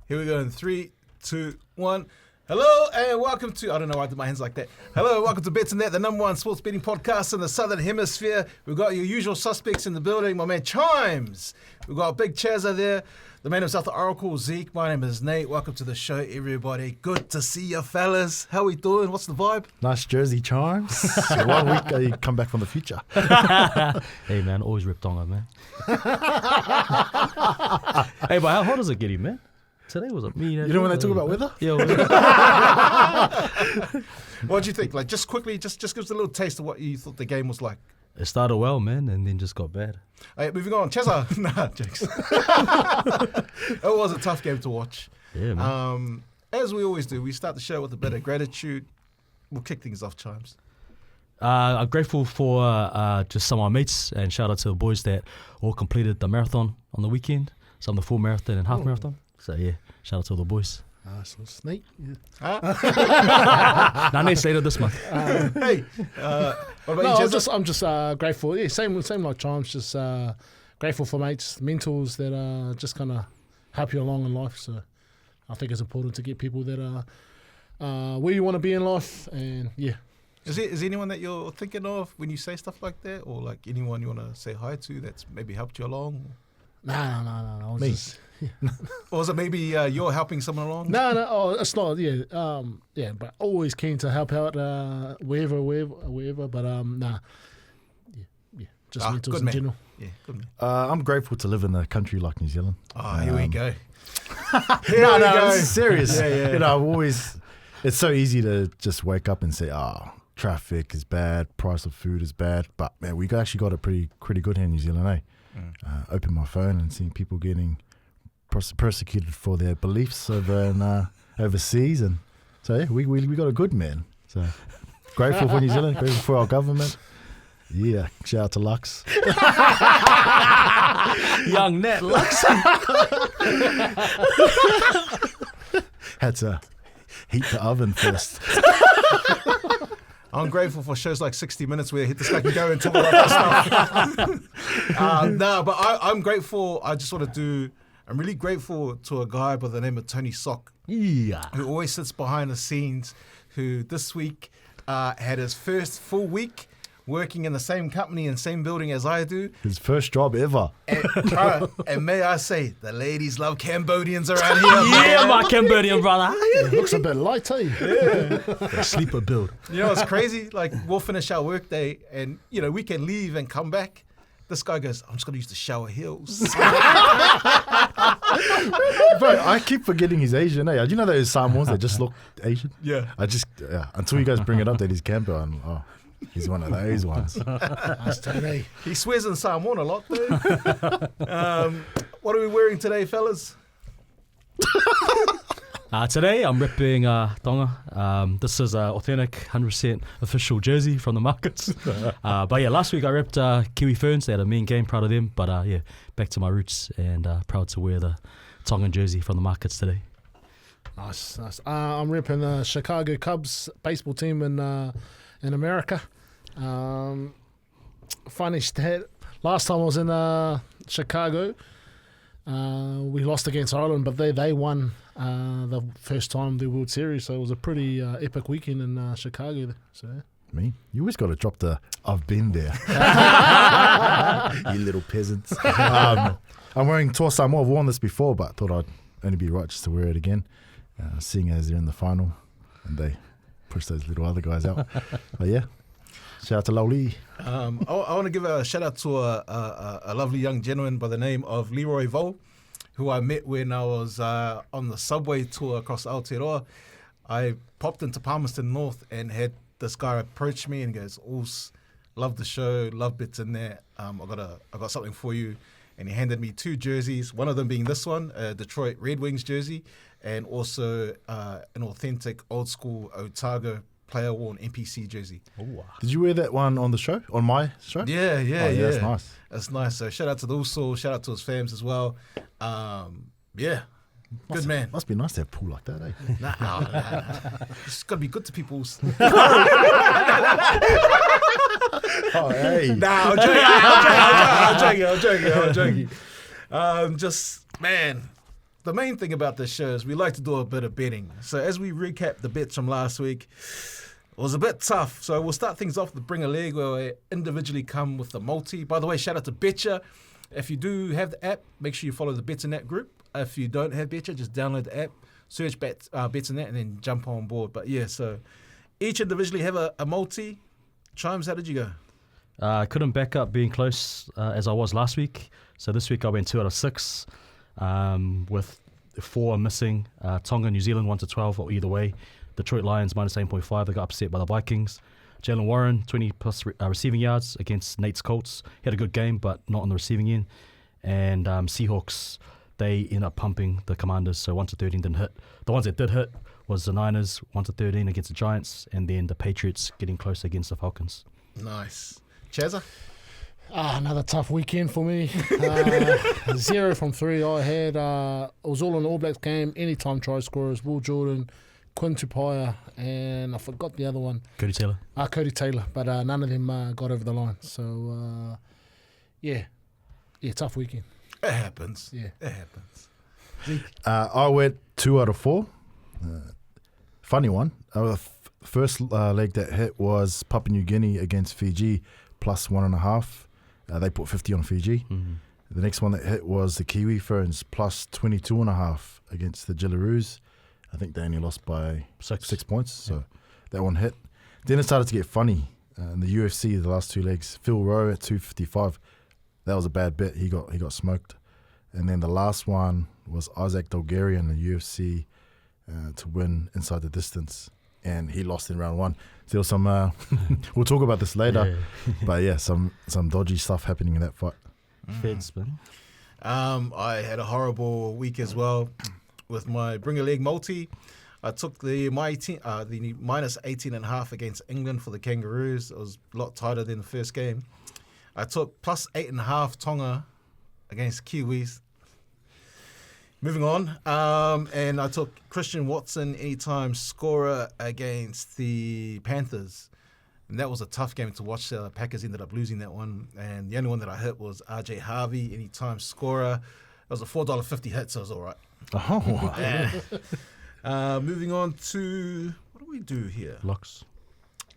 Here we go in 3, 2, 1. Hello and welcome to, I don't know why I did my hands like that. Hello and welcome to Betsndat, the number one sports betting podcast in the Southern Hemisphere. We've got your usual suspects in the building. My man Chimes. We've got Big Chazza there. The man himself, the Oracle, Zeke. My name is Nate. Welcome to the show, everybody. Good to see you, fellas. How we doing? What's the vibe? Nice jersey, Chimes. 1 week you come back from the future. Hey, man, always rip Tonga, man. Hey, but how hot does it get you, man? Today was a mean. You know when they talk about weather? Yeah. What do you think? Like, just quickly, just give us a little taste of what you thought the game was like. It started well, man, and then just got bad. All right, moving on. Chazza. Nah, jokes. It was a tough game to watch. Yeah, man. As we always do, we start the show with a bit of gratitude. We'll kick things off, Chimes. I'm grateful for just some of my mates, and shout out to the boys that all completed the marathon on the weekend. Some of the full marathon and half marathon. So yeah, shout out to all the boys. So Snake. Nah, Nate's later this month. Hey, what about you, Chazza? I'm just grateful. Yeah, same like Chimes. Just grateful for mates, mentors that just kind of help you along in life. So I think it's important to get people that are where you want to be in life. And yeah, Is there anyone that you're thinking of when you say stuff like that, or like anyone you want to say hi to that's maybe helped you along? No. Me. Or is it maybe you're helping someone along? No. Oh, it's not. Yeah, but always keen to help out wherever. But nah. Yeah. Just mentors good in man. general. Yeah, good man. I'm grateful to live in a country like New Zealand. Oh, here we go. No, it's serious. Yeah. You know, I've always, it's so easy to just wake up and say, traffic is bad, price of food is bad. But man, we actually got it pretty good here in New Zealand, eh? Open my phone and seeing people getting persecuted for their beliefs over in, overseas, and so yeah, we got a good man. So grateful for New Zealand, grateful for our government. Yeah, shout out to Lux. Young Nat Lux. Had to heat the oven first. I'm grateful for shows like 60 Minutes where this guy can go and talk about that stuff. But I'm grateful. I just want to I'm really grateful to a guy by the name of Tony Sock, Yeah. who always sits behind the scenes, who this week had his first full week working in the same company and same building as I do. His first job ever. And may I say, the ladies love Cambodians around here. Yeah, man. my Cambodian brother. It looks a bit light, eh? The sleeper build. You know, it's crazy. Like, we'll finish our work day and, you know, we can leave and come back. This guy goes, I'm just going to use the shower hills. Bro, I keep forgetting he's Asian, eh? Do you know those Samoans that just look Asian? Yeah. Until you guys bring it up that he's Campbell, and he's one of those ones. That's Tony. He swears in Samoan a lot, though. What are we wearing today, fellas? Today I'm repping Tonga. This is an authentic 100% official jersey from the markets. But yeah, last week I repped Kiwi Ferns. They had a mean game, proud of them. But yeah, back to my roots and proud to wear the Tongan jersey from the markets today. Nice. I'm repping the Chicago Cubs baseball team in America. Funny stat. Last time I was in Chicago, we lost against Ireland, but they won the first time the World Series, so it was a pretty epic weekend in Chicago. So Me? You always got to drop the I've been there. You little peasants. I'm wearing Toa Samoa. I've worn this before, but thought I'd only be right just to wear it again, seeing as they're in the final and they push those little other guys out. But yeah, shout out to Lauli. I want to give a shout out to a lovely young gentleman by the name of Leroy Vo, who I met when I was on the subway tour across Aotearoa. I popped into Palmerston North and had this guy approach me and goes, "Oos, love the show, love Betsndat. I got something for you." And he handed me 2 jerseys, one of them being this one, a Detroit Red Wings jersey, and also an authentic old school Otago player worn NPC jersey. Oh, Did you wear that one on the show? On my show? Yeah. That's nice. That's nice. So shout out to the Uso, shout out to his fams as well. Yeah, good man. Must be nice to have a pool like that, eh? Nah. It's got to be good to people. Oh, hey. Nah, I'm joking. Just, man, the main thing about this show is we like to do a bit of betting. So as we recap the bets from last week, it was a bit tough. So we'll start things off with Bring a Leg, where we individually come with the multi. By the way, shout out to Betcha. If you do have the app, make sure you follow the Betsndat group. If you don't have Betcha, just download the app, search Betsndat, and then jump on board. But yeah, so each individually have a multi. Chimes, how did you go? I couldn't back up being close as I was last week. So this week I went 2 out of 6 with 4 missing. Tonga, New Zealand 1-12 or either way. Detroit Lions minus 8.5. They got upset by the Vikings. Jalen Warren 20 plus receiving yards against Nate's Colts. He had a good game, but not on the receiving end. And Seahawks, they ended up pumping the Commanders, so 1-13 didn't hit. The ones that did hit was the Niners 1-13 against the Giants, and then the Patriots getting close against the Falcons. Nice. Chazza? Another tough weekend for me. 0 from 3 I had. It was all on the All Blacks game. Anytime try scorers. Will Jordan, Quinn Tupaia, and I forgot the other one. Cody Taylor. Cody Taylor. But none of them got over the line. So, yeah, tough weekend. It happens. Yeah. It happens. I went 2 out of 4. Funny one. First leg that hit was Papua New Guinea against Fiji, plus 1.5. They put 50 on Fiji. Mm-hmm. The next one that hit was the Kiwi Ferns, plus 22.5 against the Jillaroos. I think they only lost by 6 points, so that one hit. Then it started to get funny. In the UFC, the last 2 legs, Phil Rowe at 255. That was a bad bet. He got smoked. And then the last one was Isaac Dolgarian, the UFC, to win inside the distance. And he lost in round 1. Still some, we'll talk about this later. Yeah. But yeah, some dodgy stuff happening in that fight. Fair spin. I had a horrible week as well with my Bring a Leg multi. I took the minus 18.5 against England for the Kangaroos. It was a lot tighter than the first game. I took plus 8.5 Tonga against Kiwis. Moving on, and I took Christian Watson anytime scorer against the Panthers. And that was a tough game to watch. Packers ended up losing that one. And the only one that I hit was RJ Harvey, anytime scorer. It was a $4.50 hit, so it was all right. Oh, Yeah. Moving on to, what do we do here? Locks.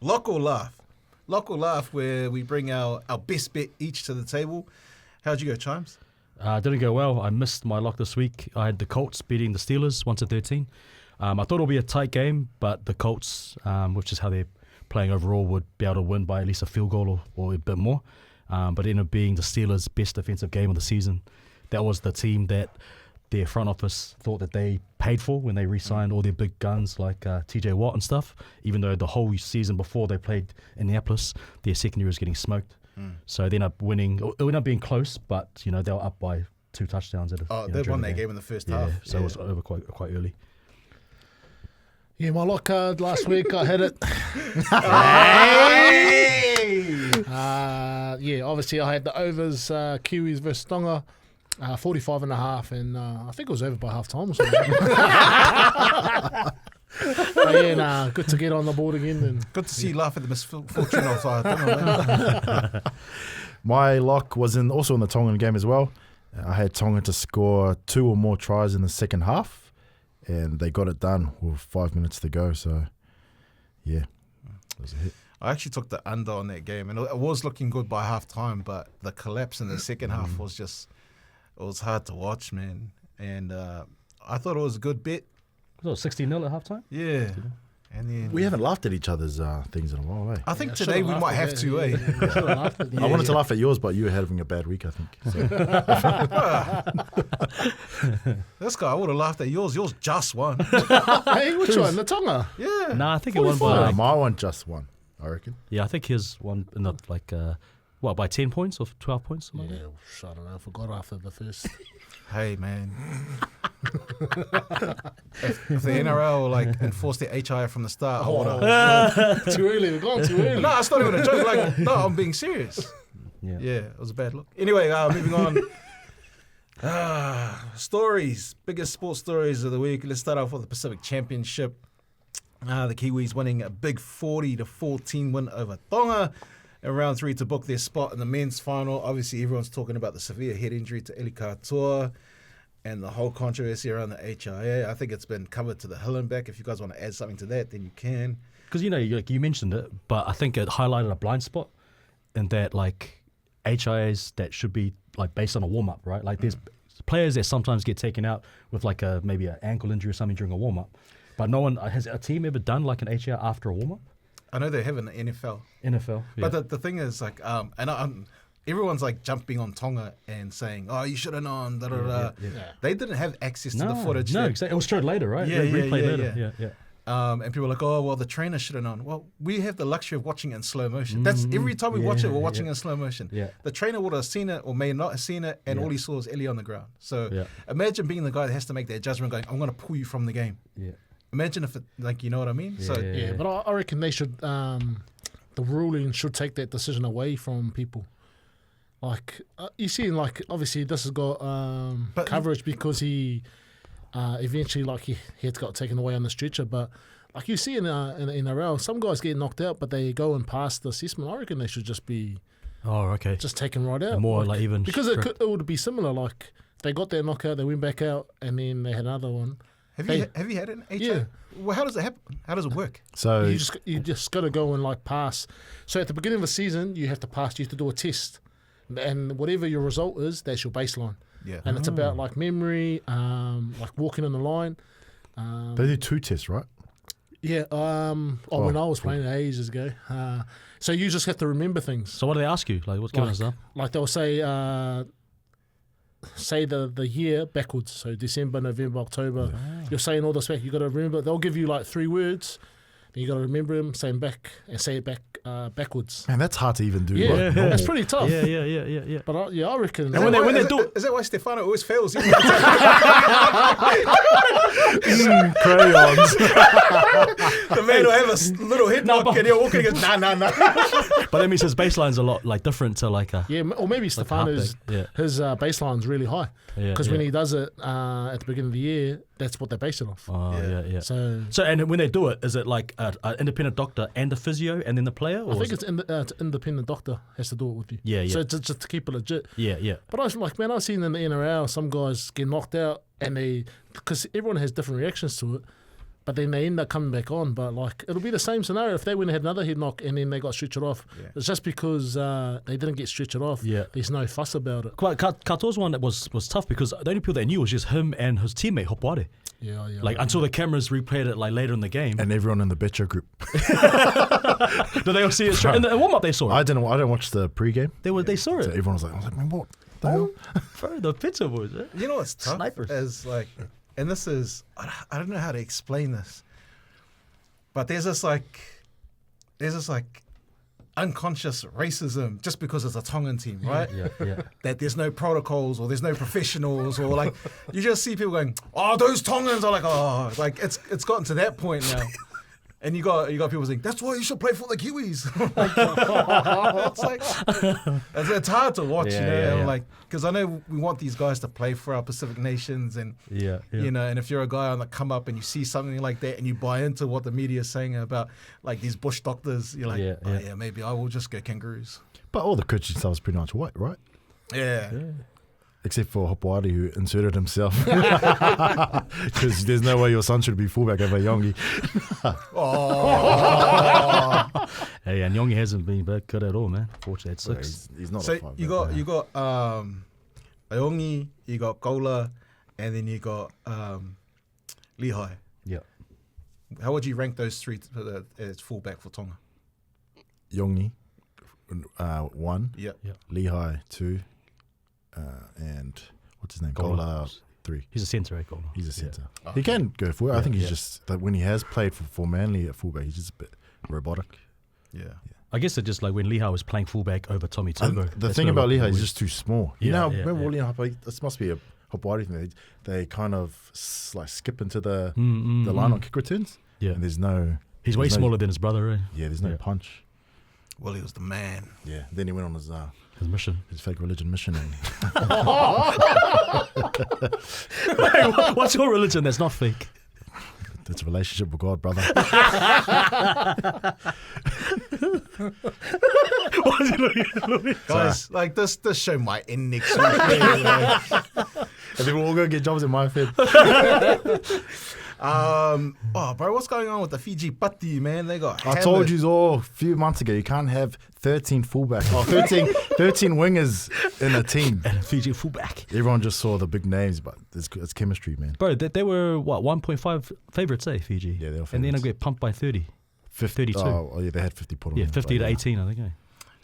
Lock or laugh. Lock or laugh, where we bring our best bet each to the table. How'd you go, Chimes? Didn't go well. I missed my lock this week. I had the Colts beating the Steelers 1-13. I thought it would be a tight game, but the Colts, which is how they're playing overall, would be able to win by at least a field goal or a bit more. But it ended up being the Steelers' best defensive game of the season. That was the team that their front office thought that they paid for when they re-signed all their big guns like TJ Watt and stuff, even though the whole season before they played Indianapolis, their secondary was getting smoked. So they ended up winning. It ended up being close, but they were up by 2 touchdowns. They won that game in the first half. So it was over quite early. Yeah, my lock card last week, I had it. Obviously I had the overs, Kiwis versus Tonga, 45.5, and I think it was over by half time or something. But good to get on the board again. And Good to see you laugh at the misfortune of Tonga. my lock was also in the Tongan game as well. I had Tonga to score 2 or more tries in the second half, and they got it done with 5 minutes to go. So, yeah, it was a hit. I actually took the under on that game, and it was looking good by half time, but the collapse in the second half was it was hard to watch, man. And I thought it was a good bet. Was it 16-0 at halftime? Yeah. And then We haven't laughed at each other's things in a while, eh? I think today we might have to, eh? I wanted to laugh at yours, but you were having a bad week, I think. So. This guy, I would have laughed at yours. Yours just won. hey, which one? The Tonga? Yeah. Nah, I think it won by My one just won, I reckon. I think his won in the by 10 points or 12 points? Something like that? I don't know. I forgot after the first. Hey, man. if the NRL enforced the HIA from the start, I would have. Too early. We're going too early. No, it's not even a joke. No, I'm being serious. Yeah. Yeah, it was a bad look. Anyway, moving on. Stories. Biggest sports stories of the week. Let's start off with the Pacific Championship. The Kiwis winning a big 40-14 win over Tonga in round 3 to book their spot in the men's final. Obviously, everyone's talking about the severe head injury to Eli Katoa. and the whole controversy around the HIA. I think it's been covered to the hill and back. If you guys want to add something to that, then you can. Because, you mentioned it, but I think it highlighted a blind spot in that, like, HIAs that should be, like, based on a warm-up, right? Like, there's players that sometimes get taken out with, like, maybe an ankle injury or something during a warm-up. But no one, has a team ever done, like, an HIA after a warm-up? I know they have in the NFL. NFL, yeah. But the thing is, like, everyone's, like, jumping on Tonga and saying, oh, you should have known, da-da-da. Yeah. They didn't have access to the footage. No, exactly. It was showed later, right? Yeah, Replay later. And people are like, oh, well, the trainer should have known. Well, we have the luxury of watching it in slow motion. That's every time we watch it, we're watching it in slow motion. Yeah. The trainer would have seen it or may not have seen it, and all he saw was Ellie on the ground. So imagine being the guy that has to make that judgment going, I'm going to pull you from the game. Yeah. Imagine if it, like, you know what I mean? But I reckon they should, the ruling should take that decision away from people. Like, you see, like, obviously this has got coverage because he eventually, like, he had got taken away on the stretcher. But, like, you see in NRL, some guys get knocked out, but they go and pass the assessment. I reckon they should just be just taken right out. More like even... Because it would be similar, like, they got their knockout, they went back out, and then they had another one. Have you had an HIA? Yeah. Well, how does it happen? How does it work? So you just got to go and, like, pass. So at the beginning of the season, you have to pass. You have to do a test, and whatever your result is, that's your baseline. Yeah. And it's about, like, memory, like walking on the line. they do 2 tests, right? Yeah. When I was playing ages ago. So you just have to remember things. So what do they ask you? Like, what's going on? Like, they'll say the year backwards. So December, November, October. You're saying all this back. You got to remember. They'll give you, like, 3 words. And you got to remember them, say them back, and say it back backwards. Man, that's hard to even do. Yeah, Like, that's pretty tough. Yeah. But I reckon. And when they do it, is that why Stefano always fails? crayons. The man will have a little head knock and he'll walk and he goes, nah. But that means his baseline's a lot, like, different to, like, a... Yeah, or maybe Stefano's his baseline's really high. Because when he does it at the beginning of the year, that's what they base it off. Yeah. So and when they do it, is it like an independent doctor and a physio and then the player? Or I think it's independent doctor has to do it with you. Yeah. So just to keep it legit. Yeah. But I was like, man, I've seen in the NRL some guys get knocked out and because everyone has different reactions to it, but then they end up coming back on. But, like, it'll be the same scenario if they went and had another head knock and then they got stretchered off. Yeah. It's just because they didn't get stretchered off. Yeah. There's no fuss about it. Katoa's one that was tough because the only people they knew was just him and his teammate Hopoare. Yeah. Like, until the cameras replayed it, like, later in the game. And everyone in the Betcha group. Did they all see it straight? In the warm-up they saw it. I didn't watch the pre-game. They saw it. So everyone was like, man, what the hell? Bro, the Betcha boys. You know what's tough? Snipers. Is, like, and this is, I don't know how to explain this, but there's this unconscious racism just because it's a Tongan team, right? Yeah. That there's no protocols or there's no professionals or, like, you just see people going, oh, those Tongans are like, oh, like, it's gotten to that point now. And you got people saying, that's why you should play for the Kiwis. It's hard to watch, like, because I know we want these guys to play for our Pacific nations, and you know, and if you're a guy on the come up and you see something like that and you buy into what the media is saying about, like, these bush doctors, you're like, maybe I will just go Kangaroos. But all the coaching stuff is pretty much white, right? Yeah. Except for Hopoare, who inserted himself. Because there's no way your son should be fullback over Yongi. Hey, and Yongi hasn't been that good at all, man. Fortunately, at 6. He's not so a 5. you got Aongi, you got Gola, and then you got Lehigh. Yeah. How would you rank those 3 as fullback for Tonga? Yongi, 1. Yeah. Lehigh, 2. And what's his name? Gola, 3. He's a centre, right? Gola. He's a centre. Yeah. He can go forward. I think he's just that when he has played for Manly at fullback, he's just a bit robotic. Yeah. I guess it's just like when Lehigh was playing fullback over Tommy Togo. The thing about Lehigh is just too small. Remember yeah. This must be a Hopoare thing. They kind of like skip into the line on kick returns. Yeah. And he's way smaller than his brother, right? Yeah, there's no punch. Well, he was the man. Yeah. Then he went on his mission. His fake religion mission. Wait, what's your religion that's not fake? It's a relationship with God, brother. Guys, like this show might end next week. And then we're all going to get jobs in my Fed. Bro, what's going on with the Fiji Patti, man? They got I told you all a few months ago, you can't have 13 fullbacks. 13 wingers in a team. And a Fiji fullback. Everyone just saw the big names, but it's chemistry, man. Bro, they were, 1.5 favourites, Fiji? Yeah, they were And then I favourites. get pumped by 30. 32. Oh, yeah, they had 50 put on. Yeah, them, 50 but to 18, I think.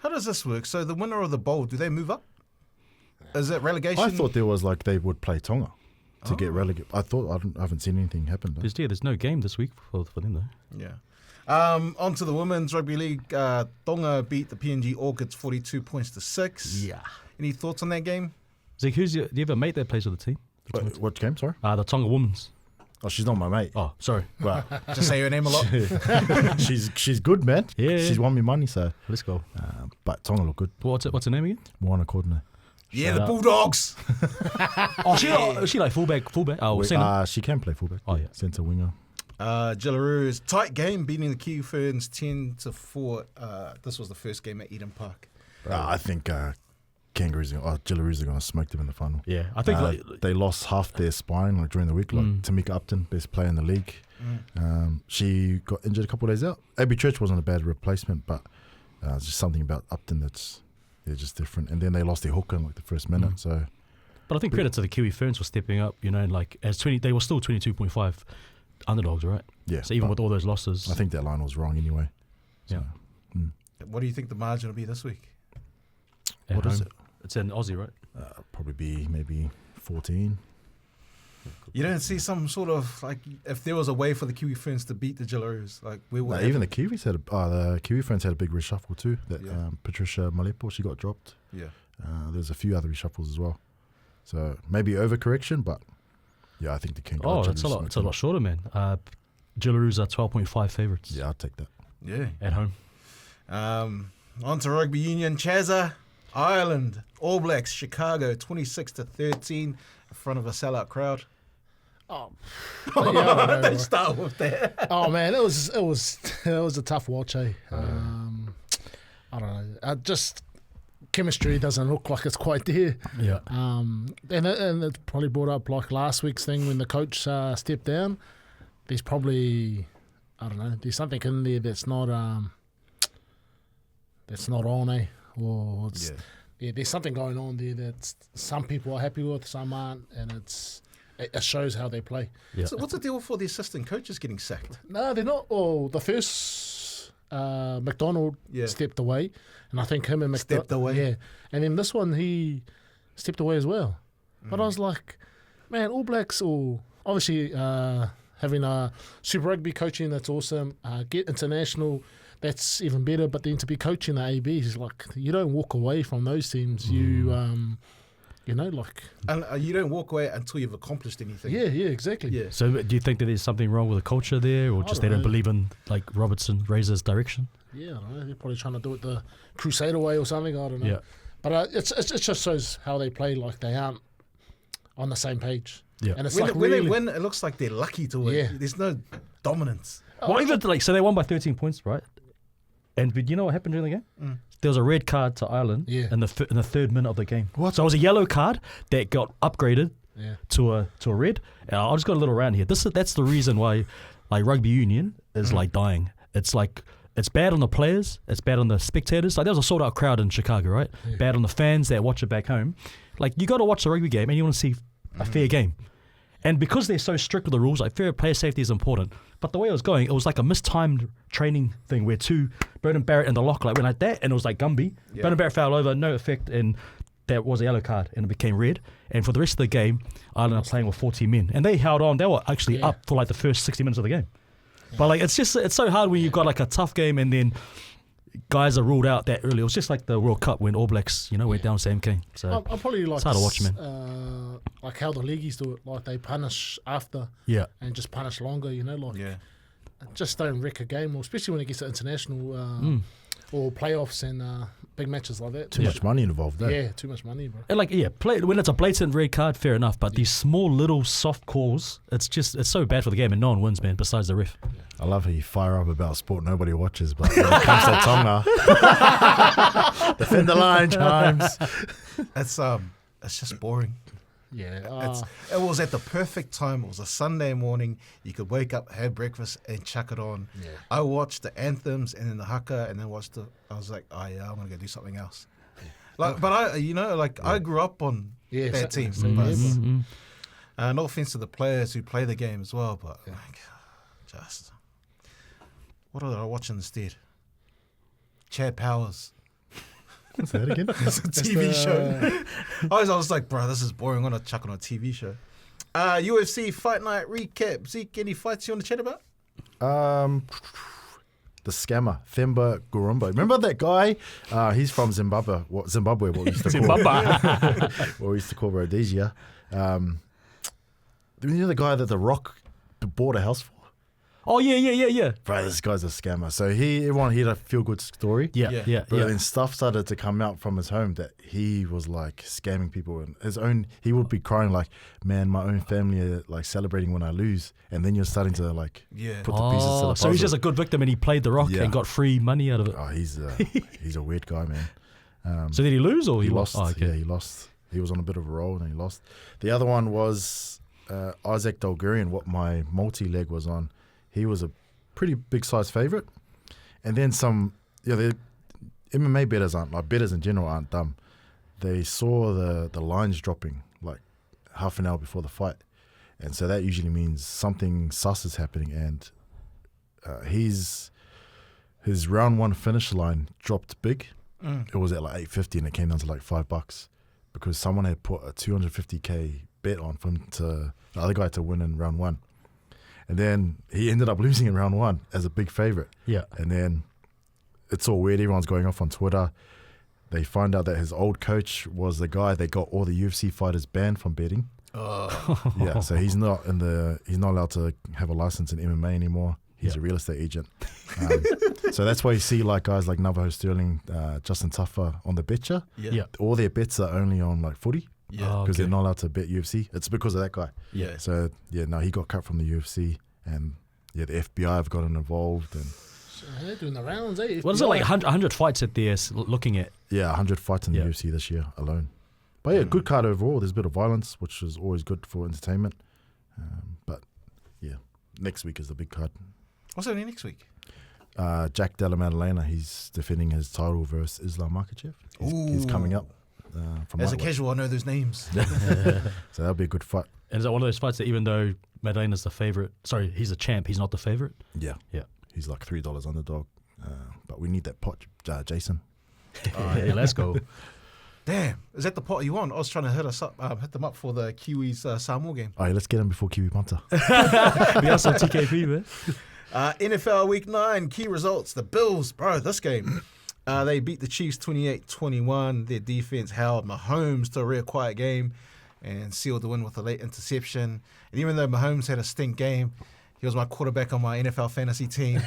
How does this work? So the winner of the bowl, do they move up? Is it relegation? I thought there was like they would play Tonga to get relegated. I haven't seen anything happen. Though. There's no game this week for them, though. Yeah. On to the women's rugby league. Tonga beat the PNG Orchids 42 points to 6. Yeah. Any thoughts on that game? Zeke, do you have a mate that plays with the team? What game, sorry? The Tonga Women's. Oh, she's not my mate. Oh, sorry. But Just say her name a lot. she's good, man. Yeah. She's won me money, so. Let's go. But Tonga look good. What's her name again? Moana Cordner. Yeah, Shout the out. Bulldogs. She like fullback? Oh, centre. She can play fullback. Oh, yeah. Centre winger. Jillaroos, tight game, beating the Kiwi Ferns 10-4. This was the first game at Eden Park. I think Jillaroos are going to smoke them in the final. Yeah, I think They lost half their spine like during the week. Like Tamika Upton, best player in the league. She got injured a couple of days out. Abby Church wasn't a bad replacement, but it's just something about Upton they're just different. And then they lost their hooker in like the first minute. So, but I think credit to the Kiwi Ferns for stepping up. You know, like they were still 22.5 underdogs, right? yeah. So even but with all those losses, I think that line was wrong anyway. So, Yeah. What do you think the margin will be this week? at what is home. It's in Aussie, right? Probably be maybe 14. You don't see some sort of, like, if there was a way for the Kiwi Ferns to beat the Jillaroos, like, we would. Even the Kiwis the Kiwi Ferns had a big reshuffle too. That Yeah. Patricia Malepo, she got dropped. Yeah. There's a few other reshuffles as well. So maybe overcorrection, but yeah, I think the King. Oh, it's a lot shorter, man. Jillaroos are 12.5 favourites. Yeah, I'll take that. Yeah. At home. On to Rugby Union. Chazza, Ireland, All Blacks, Chicago, 26-13 in front of a sellout crowd. Oh, yeah, I don't know, Don't start with that. oh man, it was a tough watch, eh? I don't know. Just chemistry doesn't look like it's quite there. Yeah. And it probably brought up like last week's thing when the coach stepped down. There's probably, I don't know, there's something in there that's not on, eh? Or it's, yeah, there's something going on there that some people are happy with, some aren't, and it shows how they play. Yeah. So what's the deal for the assistant coaches getting sacked? No, they're not. Oh, the first McDonald stepped away, and I think him and Stepped away? Yeah, and then this one he stepped away as well. But I was like, man, All Blacks, or obviously having a Super Rugby coaching, that's awesome. Get international, that's even better. But then to be coaching the AB is like, you don't walk away from those teams. You know, like... And you don't walk away until you've accomplished anything. Yeah, exactly. Yeah. So do you think that there's something wrong with the culture there, or just they don't believe in like Robertson Razor's direction? Yeah, I don't know. They're probably trying to do it the Crusader way or something. I don't know. Yeah. But it just shows how they play, like they aren't on the same page. Yeah. And it's When, like when really... they win, it looks like they're lucky to win. Yeah. There's no dominance. Well, even like so they won by 13 points, right? And but you know what happened during the game? There was a red card to Ireland in the third minute of the game. What? So it was a yellow card that got upgraded Yeah. to a red. And I'll just go a little round here. That's the reason why like Rugby Union is like dying. It's like it's bad on the players, it's bad on the spectators. Like there was a sold out crowd in Chicago, right? Yeah. Bad on the fans that watch it back home. Like you got to watch the rugby game and you want to see a fair game. And because they're so strict with the rules, like fair player safety is important. But the way it was going, it was like a mistimed training thing where Brendan Barrett and the lock like went like that, and it was like Gumby. Yeah. Brendan Barrett fouled over, no effect, and that was a yellow card, and it became red. And for the rest of the game, Ireland are playing with 14 men, and they held on. They were actually up for like the first 60 minutes of the game. Yeah. But like it's so hard when you've got like a tough game and then guys are ruled out that early. It was just like the World Cup when All Blacks, went down same game. So I probably like it's hard to watch, man. Like how the leagueies do it, like they punish after and just punish longer, just don't wreck a game, or especially when it gets to international or playoffs and big matches like that. Too much money involved there. Yeah, too much money, bro. And when it's a blatant red card, fair enough. But these small little soft calls, it's so bad for the game, and no one wins, man. Besides the ref. I love how you fire up about sport nobody watches, but when it comes to Tonga, defend the line, Chimes. It's just boring. Yeah. It was at the perfect time. It was a Sunday morning. You could wake up, have breakfast, and chuck it on. Yeah. I watched the anthems and then the haka, and then I was like, oh yeah, I'm gonna go do something else. But I grew up on that team. No offense to the players who play the game as well, but just what did I watch instead? Chad Powers. What's that again? It's a TV show. I was like, bro, this is boring. I'm gonna chuck on a TV show. UFC Fight Night recap. Zeke, any fights you want to chat about? The scammer, Themba Gurumba. Remember that guy? He's from Zimbabwe. What we used to call what we used to call Rhodesia. You know the guy that The Rock bought a house for? Oh, yeah. Bro, this guy's a scammer. So everyone had a feel-good story. Yeah. But then stuff started to come out from his home that he was like scamming people. And he would be crying like, man, my own family are like celebrating when I lose. And then you're starting to like put the pieces to the puzzle. So he's just a good victim and he played The Rock and got free money out of it. Oh, he's a weird guy, man. So did he lose or he lost? Oh, okay. Yeah, he lost. He was on a bit of a roll and he lost. The other one was Isaac Dolgurian, what my multi-leg was on. He was a pretty big size favourite. And then the MMA bettors bettors in general aren't dumb. They saw the lines dropping like half an hour before the fight. And so that usually means something sus is happening. And his round one finish line dropped big. It was at like $8.50 and it came down to like $5 because someone had put a $250K bet on for him the other guy to win in round one. And then he ended up losing in round one as a big favourite. Yeah. And then it's all weird. Everyone's going off on Twitter. They find out that his old coach was the guy that got all the UFC fighters banned from betting. Oh. Yeah, so he's not allowed to have a license in MMA anymore. He's a real estate agent. So that's why you see like guys like Navajo Sterling, Justin Tuffer on the betcha. Yeah. All their bets are only on like footy. Yeah, because they're not allowed to bet UFC. It's because of that guy. Yeah. So he got cut from the UFC, and the FBI have gotten involved, and they're doing the rounds. Eh? What is it like 100 fights that they're looking at? Yeah, 100 fights in the UFC this year alone. But good card overall. There's a bit of violence, which is always good for entertainment. But next week is the big card. What's happening next week? Jack Della Maddalena. He's defending his title versus Islam Makhachev. He's coming up. As a casual, I know those names. So that'll be a good fight. And is that one of those fights that even though Maddalena's the favourite, he's a champ, he's not the favourite? Yeah. He's like $3 underdog. But we need that pot, Jason. Yeah, let's go. Damn, is that the pot you want? I was trying to hit them up for the Kiwis Samoa game. All right, let's get him before Kiwi punter. We have some TKP, man. NFL Week 9, key results. The Bills, bro, this game. They beat the Chiefs 28-21. Their defense held Mahomes to a real quiet game and sealed the win with a late interception. And even though Mahomes had a stink game, he was my quarterback on my NFL fantasy team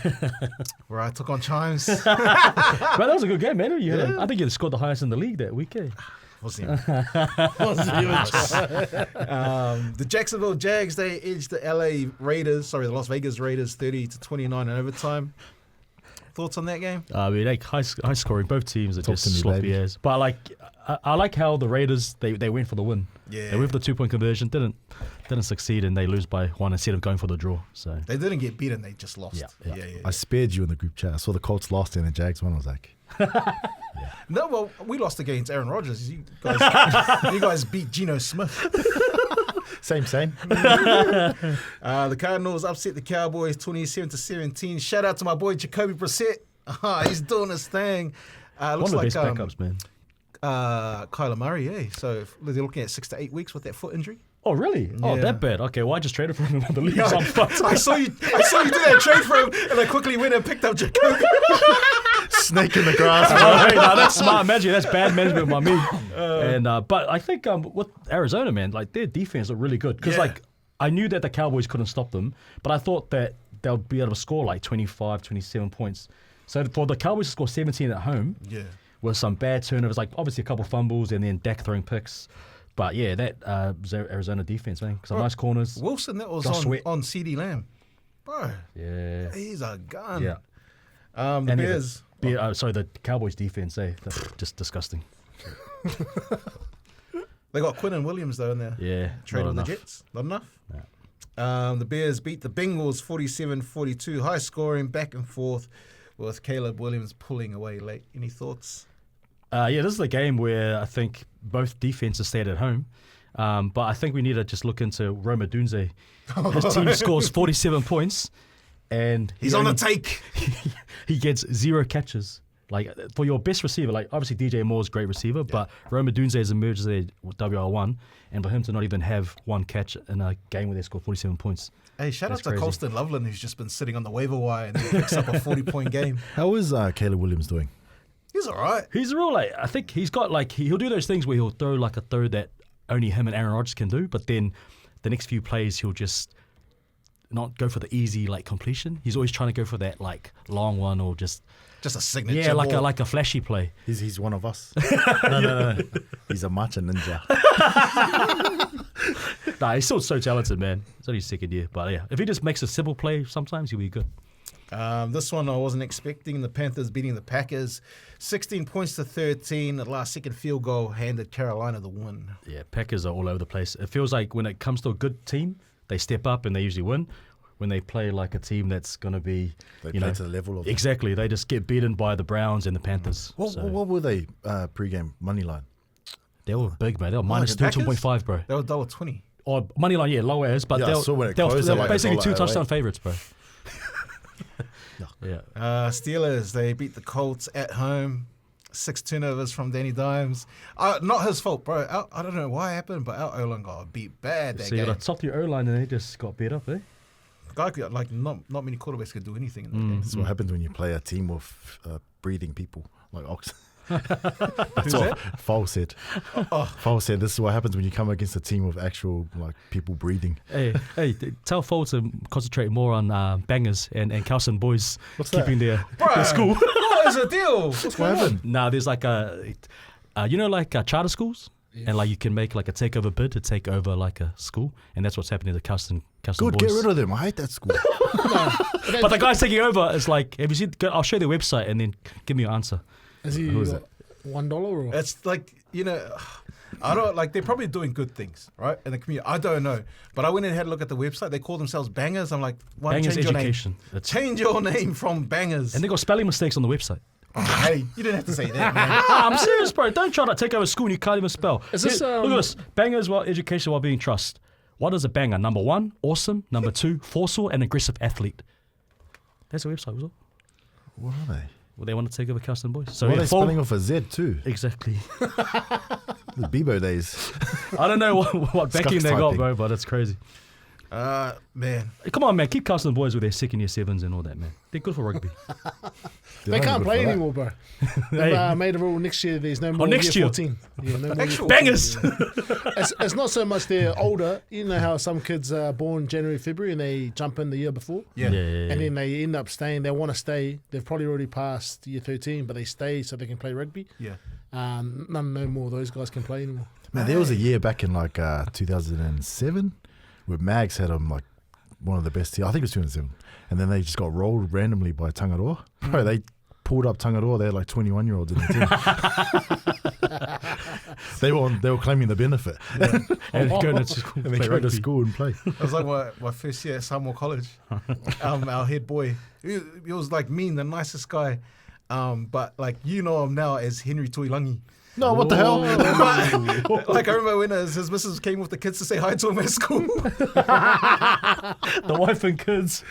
where I took on Chimes. But that was a good game, man. I think you scored the highest in the league that week. Wasn't even. The Jacksonville Jags, they edged the the Las Vegas Raiders 30-29 in overtime. Thoughts on that game? Like high scoring. Both teams are just sloppy as. But I like how the Raiders they went for the win. Yeah. They went for the 2-point conversion, didn't succeed, and they lose by one instead of going for the draw. So they didn't get beaten; they just lost. Yeah. I spared you in the group chat. I saw the Colts lost and the Jags won. I was like, No, well, we lost against Aaron Rodgers. You guys beat Geno Smith. Same. The Cardinals upset the Cowboys 27-17. Shout out to my boy Jacoby Brissett. He's doing his thing. Looks one of the best backups, man. Kyler Murray, So they're looking at 6 to 8 weeks with that foot injury. Oh, really? Yeah. Oh, that bad. Okay, well, I just traded for him in the league. I saw you do that trade for him, and I quickly went and picked up Jacoby. Snake in the grass. That's smart magic. That's bad management by me. But I think with Arizona, man, like their defense looked really good because I knew that the Cowboys couldn't stop them, but I thought that they'll be able to score like 25, 27 points. So for the Cowboys to score 17 at home, with some bad turnovers, like obviously a couple fumbles and then Dak throwing picks. But that Arizona defense, man, some nice corners. Wilson, that was on CD Lamb, bro. Yeah, he's a gun. Yeah, the Bears. The Cowboys defense, that's just disgusting. They got Quinn and Williams though in there. Yeah, Trade not on the enough. Jets. Not enough. The Bears beat the Bengals 47-42. High scoring, back and forth, with Caleb Williams pulling away late. Any thoughts? Yeah, this is the game where I think both defenses stayed at home. But I think we need to just look into Roma Dunze. His team scores 47 points, and He's on the take. he gets 0 catches. Like, for your best receiver, like obviously DJ Moore's a great receiver, but Roma Dunze has emerged as a WR1, and for him to not even have 1 catch in a game where they scored 47 points. Hey, shout That's out to crazy. Colston Loveland, who's just been sitting on the waiver wire and he picks up a 40-point game. How is Caleb Williams doing? He's all right. He's a real, like, I think he's got, like, he'll do those things where he'll throw like a throw that only him and Aaron Rodgers can do, but then the next few plays he'll just not go for the easy, like, completion. He's always trying to go for that, like, long one or just a signature like ball. a flashy play. He's one of us. No. He's a matcha ninja. Nah, he's still so talented, man. It's only his second year, but yeah, if he just makes a simple play, sometimes he'll be good. This one I wasn't expecting. The Panthers beating the Packers 16 points to 13. The last second field goal handed Carolina the win. Yeah, Packers are all over the place. It feels like when it comes to a good team, they step up and they usually win. When they play like a team that's going to be, They you play know, to the level of exactly, they just get beaten by the Browns and the Panthers. What were they pre-game money line? They were big, man. They were minus the Packers? 2.5, bro. They were $1.20. Or money line, yeah, lower as, but Yeah, I saw when it they're closed, like basically $1 2 away. touchdown favorites, bro. Yeah. Steelers, they beat the Colts at home. 6 turnovers from Danny Dimes. Not his fault, bro. I don't know why it happened, but our O-line got beat bad that So you game. got a top tier O-line and they just got beat up, eh? Guy could, like, not many quarterbacks could do anything in that game. This is what happens when you play a team of breeding people like ox. That's what Fowl said. Fowl said this is what happens when you come against a team of actual like people breeding. Hey, tell Fowl to concentrate more on bangers and Carlson boys keeping their school. What is the deal? What's What going on? happened? Now there's like charter schools, and like you can make like a takeover bid to take over like a school, and that's what's happening to Carlson Good, boys. get rid of them. I hate that school. But the guy's taking over. It's like, have you seen? I'll show you their website and then give me your answer. Has he Who is got $1 or? It's like, I don't, like, they're probably doing good things, right? In the community. I don't know. But I went and had a look at the website. They call themselves Bangers. I'm like, why Bangers change Education. your name? Change your name from Bangers. And they got spelling mistakes on the website. Oh, hey, you didn't have to say that, man. I'm serious, bro. Don't try to take over school and you can't even spell. Is this, Look at this. Bangers, education, well-being, trust. What is a banger? Number 1, awesome. Number 2, forceful and aggressive athlete. That's the website, was it? What are they? Well, they want to take over Carlson boys. So What are yeah, they spelling off a Z too? Exactly. The Bebo days. I don't know what backing Scuff they got, typing. bro, but it's crazy. Man. Come on, man. Keep Carlson boys with their second year 7s and all that, man. They're good for rugby. They're They not can't good play for that. anymore, bro. Hey. They've made a rule next year. There's no more next year year? 14. Yeah, no more Actual- year 14. Bangers! It's not so much they're older. You know how some kids are born January, February, and they jump in the year before, Yeah. and then they end up staying. They want to stay. They've probably already passed year 13, but they stay so they can play rugby. Yeah. No more of those guys can play anymore. Man, there was a year back in like 2007 where Mags had them like one of the best teams. I think it was 2007. And then they just got rolled randomly by Tangaroa. Bro, they pulled up Tangaroa. They had like 21-year-olds in the team. They were claiming the benefit. and going to school, And they play go to rugby. school and play. It was like my first year at Samoa College. Our head boy, he was like mean, the nicest guy. But like, you know him now as Henry Tuilangi. No, what the hell? Like, I remember when his missus came with the kids to say hi to him at school. The wife and kids.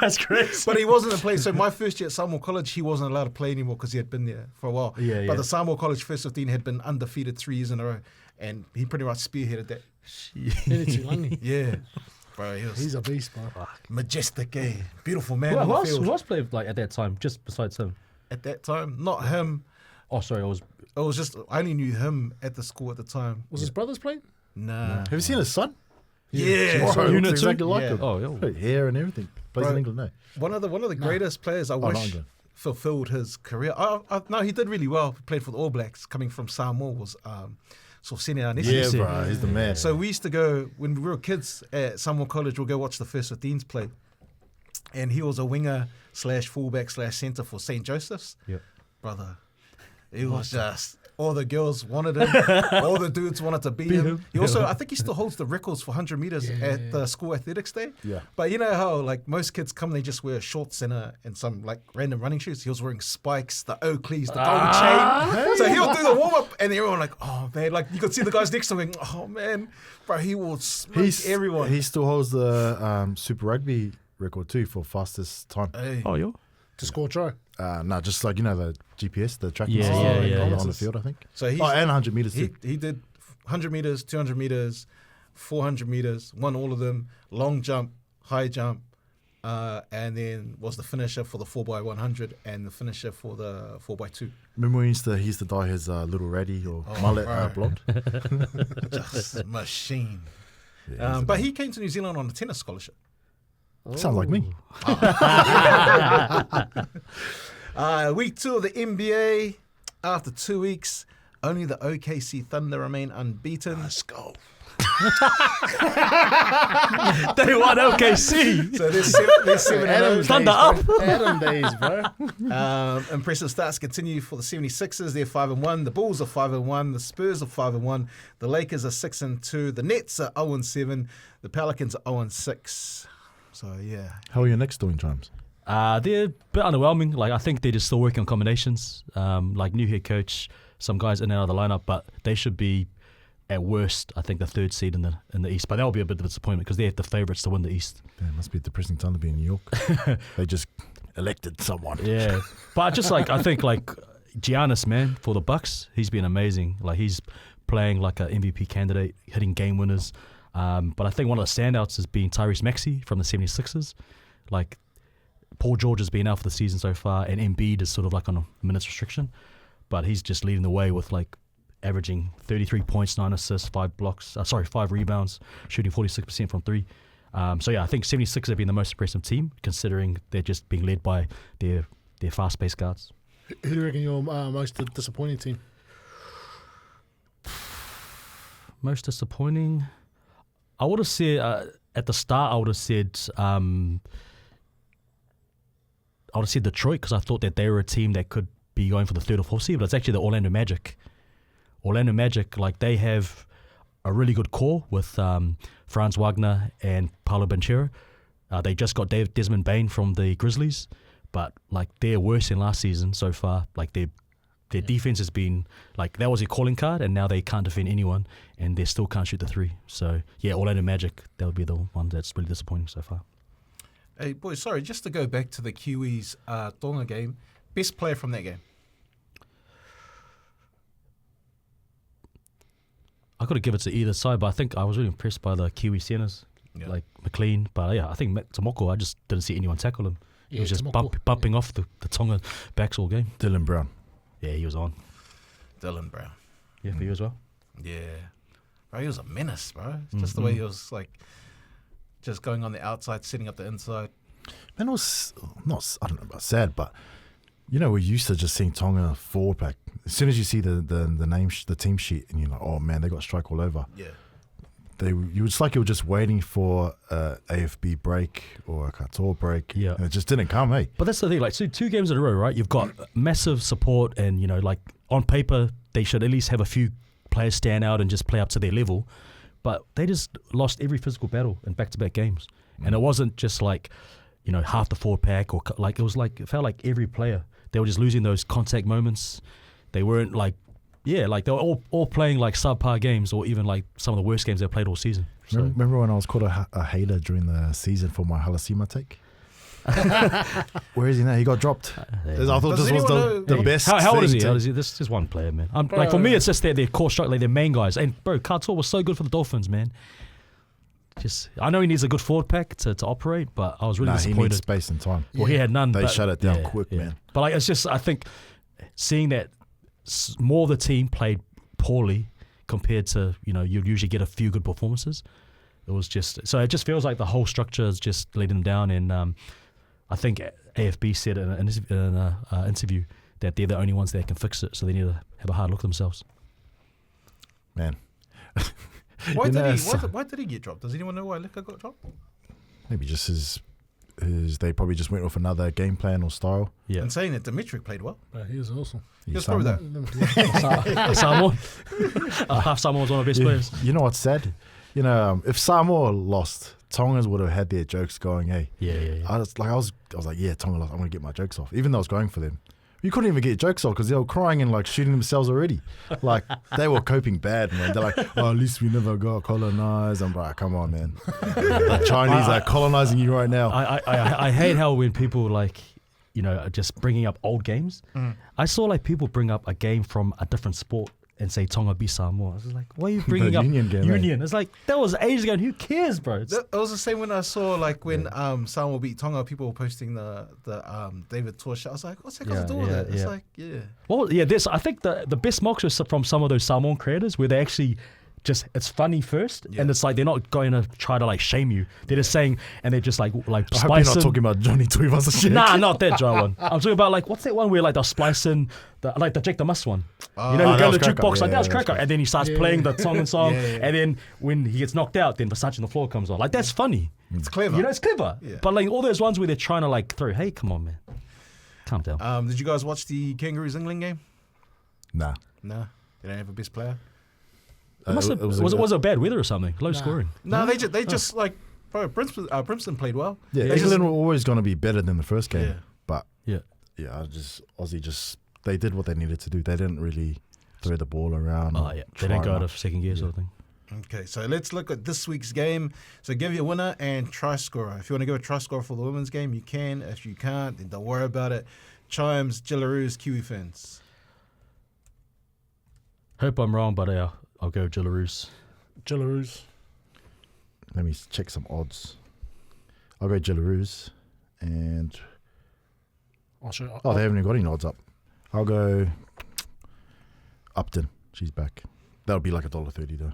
That's crazy. But he wasn't in play. So my first year at Samoa College, he wasn't allowed to play anymore because he had been there for a while. Yeah, but yeah. the Samoa College first 15 had been undefeated 3 years in a row. And he pretty much spearheaded that. Henry Tuilangi. Yeah. Bro, he was He's a beast, bro. majestic, Beautiful man Who on the else, field. who else played like at that time, just besides him? At that time, not him. Oh, sorry, It was just, I only knew him at the school at the time. Was his brothers playing? Nah. Have you seen his son? Yeah. Bro, You looks know exactly too? like Yeah. him. Oh, Hair and everything. Plays Bro. in England, no. One of the greatest players I not wish England. fulfilled his career. No, he did really well. He played for the All Blacks. Coming from Samoa was Sosine Anesi. Yeah, see. bro, he's the man. So we used to go, when we were kids at Samoa College, we'll go watch the first 15s play. And he was a winger / fullback / centre for St. Joseph's. Yep. Brother, it was just All the girls wanted him. All the dudes wanted to beat him. He also, I think he still holds the records for 100 meters at the school athletics day. Yeah. But you know how like most kids come, they just wear shorts and some like random running shoes. He was wearing spikes, the Oakleys, the gold chain. So he'll do the warm up, and everyone like, oh man, like you could see the guys next to him going, oh man, bro, he will smoke everyone. He still holds the Super Rugby record too for fastest time. Hey. Oh, yo. To score try. No, just like, the GPS, the tracking Yeah, system yeah. on the field, I think. So and 100 meters too. he did 100 meters, 200 meters, 400 meters, won all of them, long jump, high jump, and then was the finisher for the 4x100 and the finisher for the 4x2. Remember when he used to dye his little ratty or mullet right. blonde? Just machine. Yeah, But he came to New Zealand on a tennis scholarship. sounds like me. Week 2 of the NBA. After 2 weeks, only the OKC Thunder remain unbeaten. Let's go. They won OKC. So they're 7-0. Thunder up. Adam days, bro. Impressive stats continue for the 76ers. They're 5-1. The Bulls are 5-1. The Spurs are 5-1. The Lakers are 6-2. The Nets are 0-7. The Pelicans are 0-6. So yeah. How are your Knicks doing, James? They're a bit underwhelming. Like, I think they're just still working on combinations. Like, new head coach, some guys in and out of the lineup, but they should be at worst, I think, the 3rd seed in the East. But that'll be a bit of a disappointment because they're the favourites to win the East. Yeah, it must be a depressing time to be in New York. They just elected someone. Yeah, but just like I think like Giannis, man, for the Bucks, he's been amazing. Like, he's playing like an MVP candidate, hitting game winners. But I think one of the standouts has been Tyrese Maxey from the 76ers. Like, Paul George has been out for the season so far, and Embiid is sort of like on a minutes restriction, but he's just leading the way with like averaging 33 points, 9 assists, 5 rebounds, shooting 46% from 3. So yeah, I think 76ers have been the most impressive team, considering they're just being led by their fast-paced guards. Who do you reckon your most disappointing team? Most disappointing? I would have said, at the start, I would have said Detroit, because I thought that they were a team that could be going for the 3rd or 4th seed, but it's actually the Orlando Magic. Orlando Magic, like, they have a really good core with Franz Wagner and Paolo Banchero. They just got Desmond Bain from the Grizzlies, but like, they're worse than last season so far. Like, their defense has been like, that was their calling card, and now they can't defend anyone, and they still can't shoot the 3. So yeah, Orlando Magic, that would be the one that's really disappointing so far. Hey boys, sorry, just to go back to the Kiwis Tonga game, best player from that game. I got to give it to either side, but I think I was really impressed by the Kiwi centers, like McLean. But yeah, I think Tomoko, I just didn't see anyone tackle him. He was just bumping off the Tonga backs all game. Dylan Brown. Yeah, he was on. Dylan Brown. Yeah, for you as well. Yeah. Bro, he was a menace, bro. It's just the way he was like, just going on the outside, setting up the inside. Man, it was not, I don't know about sad, but we're used to just seeing Tonga forward pack. As soon as you see the team sheet, and you're like, oh man, they got strike all over. Yeah. It's like you were just waiting for a AFB break or a Katoa break. Yeah. And it just didn't come, hey. But that's the thing, like, so 2 games in a row, right? You've got massive support, and like, on paper they should at least have a few players stand out and just play up to their level. But they just lost every physical battle in back-to-back games. And it wasn't just like, half the forward pack, or like, it felt like every player, they were just losing those contact moments. They weren't like, they were all playing like subpar games, or even like some of the worst games they played all season. So, remember when I was called a hater during the season for my Halasima take? Where is he now? He got dropped. I thought this was the best. How old is he? This is one player, man. Like, for me, it's just their core strike, like their main guys. And bro, Katoa was so good for the Dolphins, man. I know he needs a good forward pack to operate, but I was really disappointed. He needs space and time. Well, he had none. They shut it down quick, man. But like, it's just, I think seeing that more of the team played poorly compared to, you'd usually get a few good performances. It was just, so it just feels like the whole structure is just letting them down. And I think AFB said in an interview that they're the only ones that can fix it, so they need to have a hard look at themselves. Man. Why did he get dropped? Does anyone know why Lika got dropped? Maybe just his is they probably just went with another game plan or style. Yeah. And saying that Dimitri played well. He was awesome. He was probably that. Samoa. Half Samoa's one of the best players. You know what's sad? You know, if Samoa lost, Tongans would have had their jokes going. Hey, Yeah. I was like, yeah, Tonga lost. I'm gonna get my jokes off, even though I was going for them. You couldn't even get jokes off because they were crying and like shooting themselves already. Like they were coping bad, man. They're like, oh, at least we never got colonized. I'm like, come on, man. The Chinese are colonizing you right now. I hate how when people like, you know, are just bringing up old games. I saw like people bring up a game from a different sport and say Tonga beat Samoa. I was like, why are you bringing up Union game, Union? It's like, that was ages ago and who cares, bro? It was the same when I saw like when Samoa beat Tonga, people were posting the David Tor shit. I was like, what's that got to do with it? It's like, Well, yeah, I think the best mocks are from some of those Samoan creators where they actually just, it's funny first, and it's like they're not going to try to like shame you. They're just saying, and they're just like I hope you're splicing. not talking about Johnny Tuivasa shit. Nah, not that dry one. I'm talking about like, what's that one where like they're splicing, the Jake the Muss one. You know, that you go was to the Cracker. jukebox like, Yeah, that was yeah, Cracker. And then he starts playing the Tongan song. Yeah. And then when he gets knocked out, then Versace on the floor comes on. Like, that's funny. it's clever. You know, it's clever. Yeah. But like all those ones where they're trying to like throw, hey, come on, man. Calm down. Did you guys watch the Kangaroos England game? Nah. No. They don't have a best player? Was it bad weather or something? Low scoring. No, they just like, bro, Brimston played well. Yeah, They England were always going to be better than the first game. Yeah. But Yeah. Aussie they did what they needed to do. They didn't really throw the ball around. Oh, yeah. They didn't go out of second gear sort of thing. Okay, so let's look at this week's game. So give you a winner and try scorer. If you want to give a try scorer for the women's game, you can. If you can't, then don't worry about it. Chimes, Jillaroos, Kiwi fans. Hope I'm wrong, but I'll go Jillaroos. Jillaroos. Let me check some odds. I'll go Jillaroos. And I'll show. they haven't even got any odds up. I'll go Upton. She's back. That'll be like $1.30 though.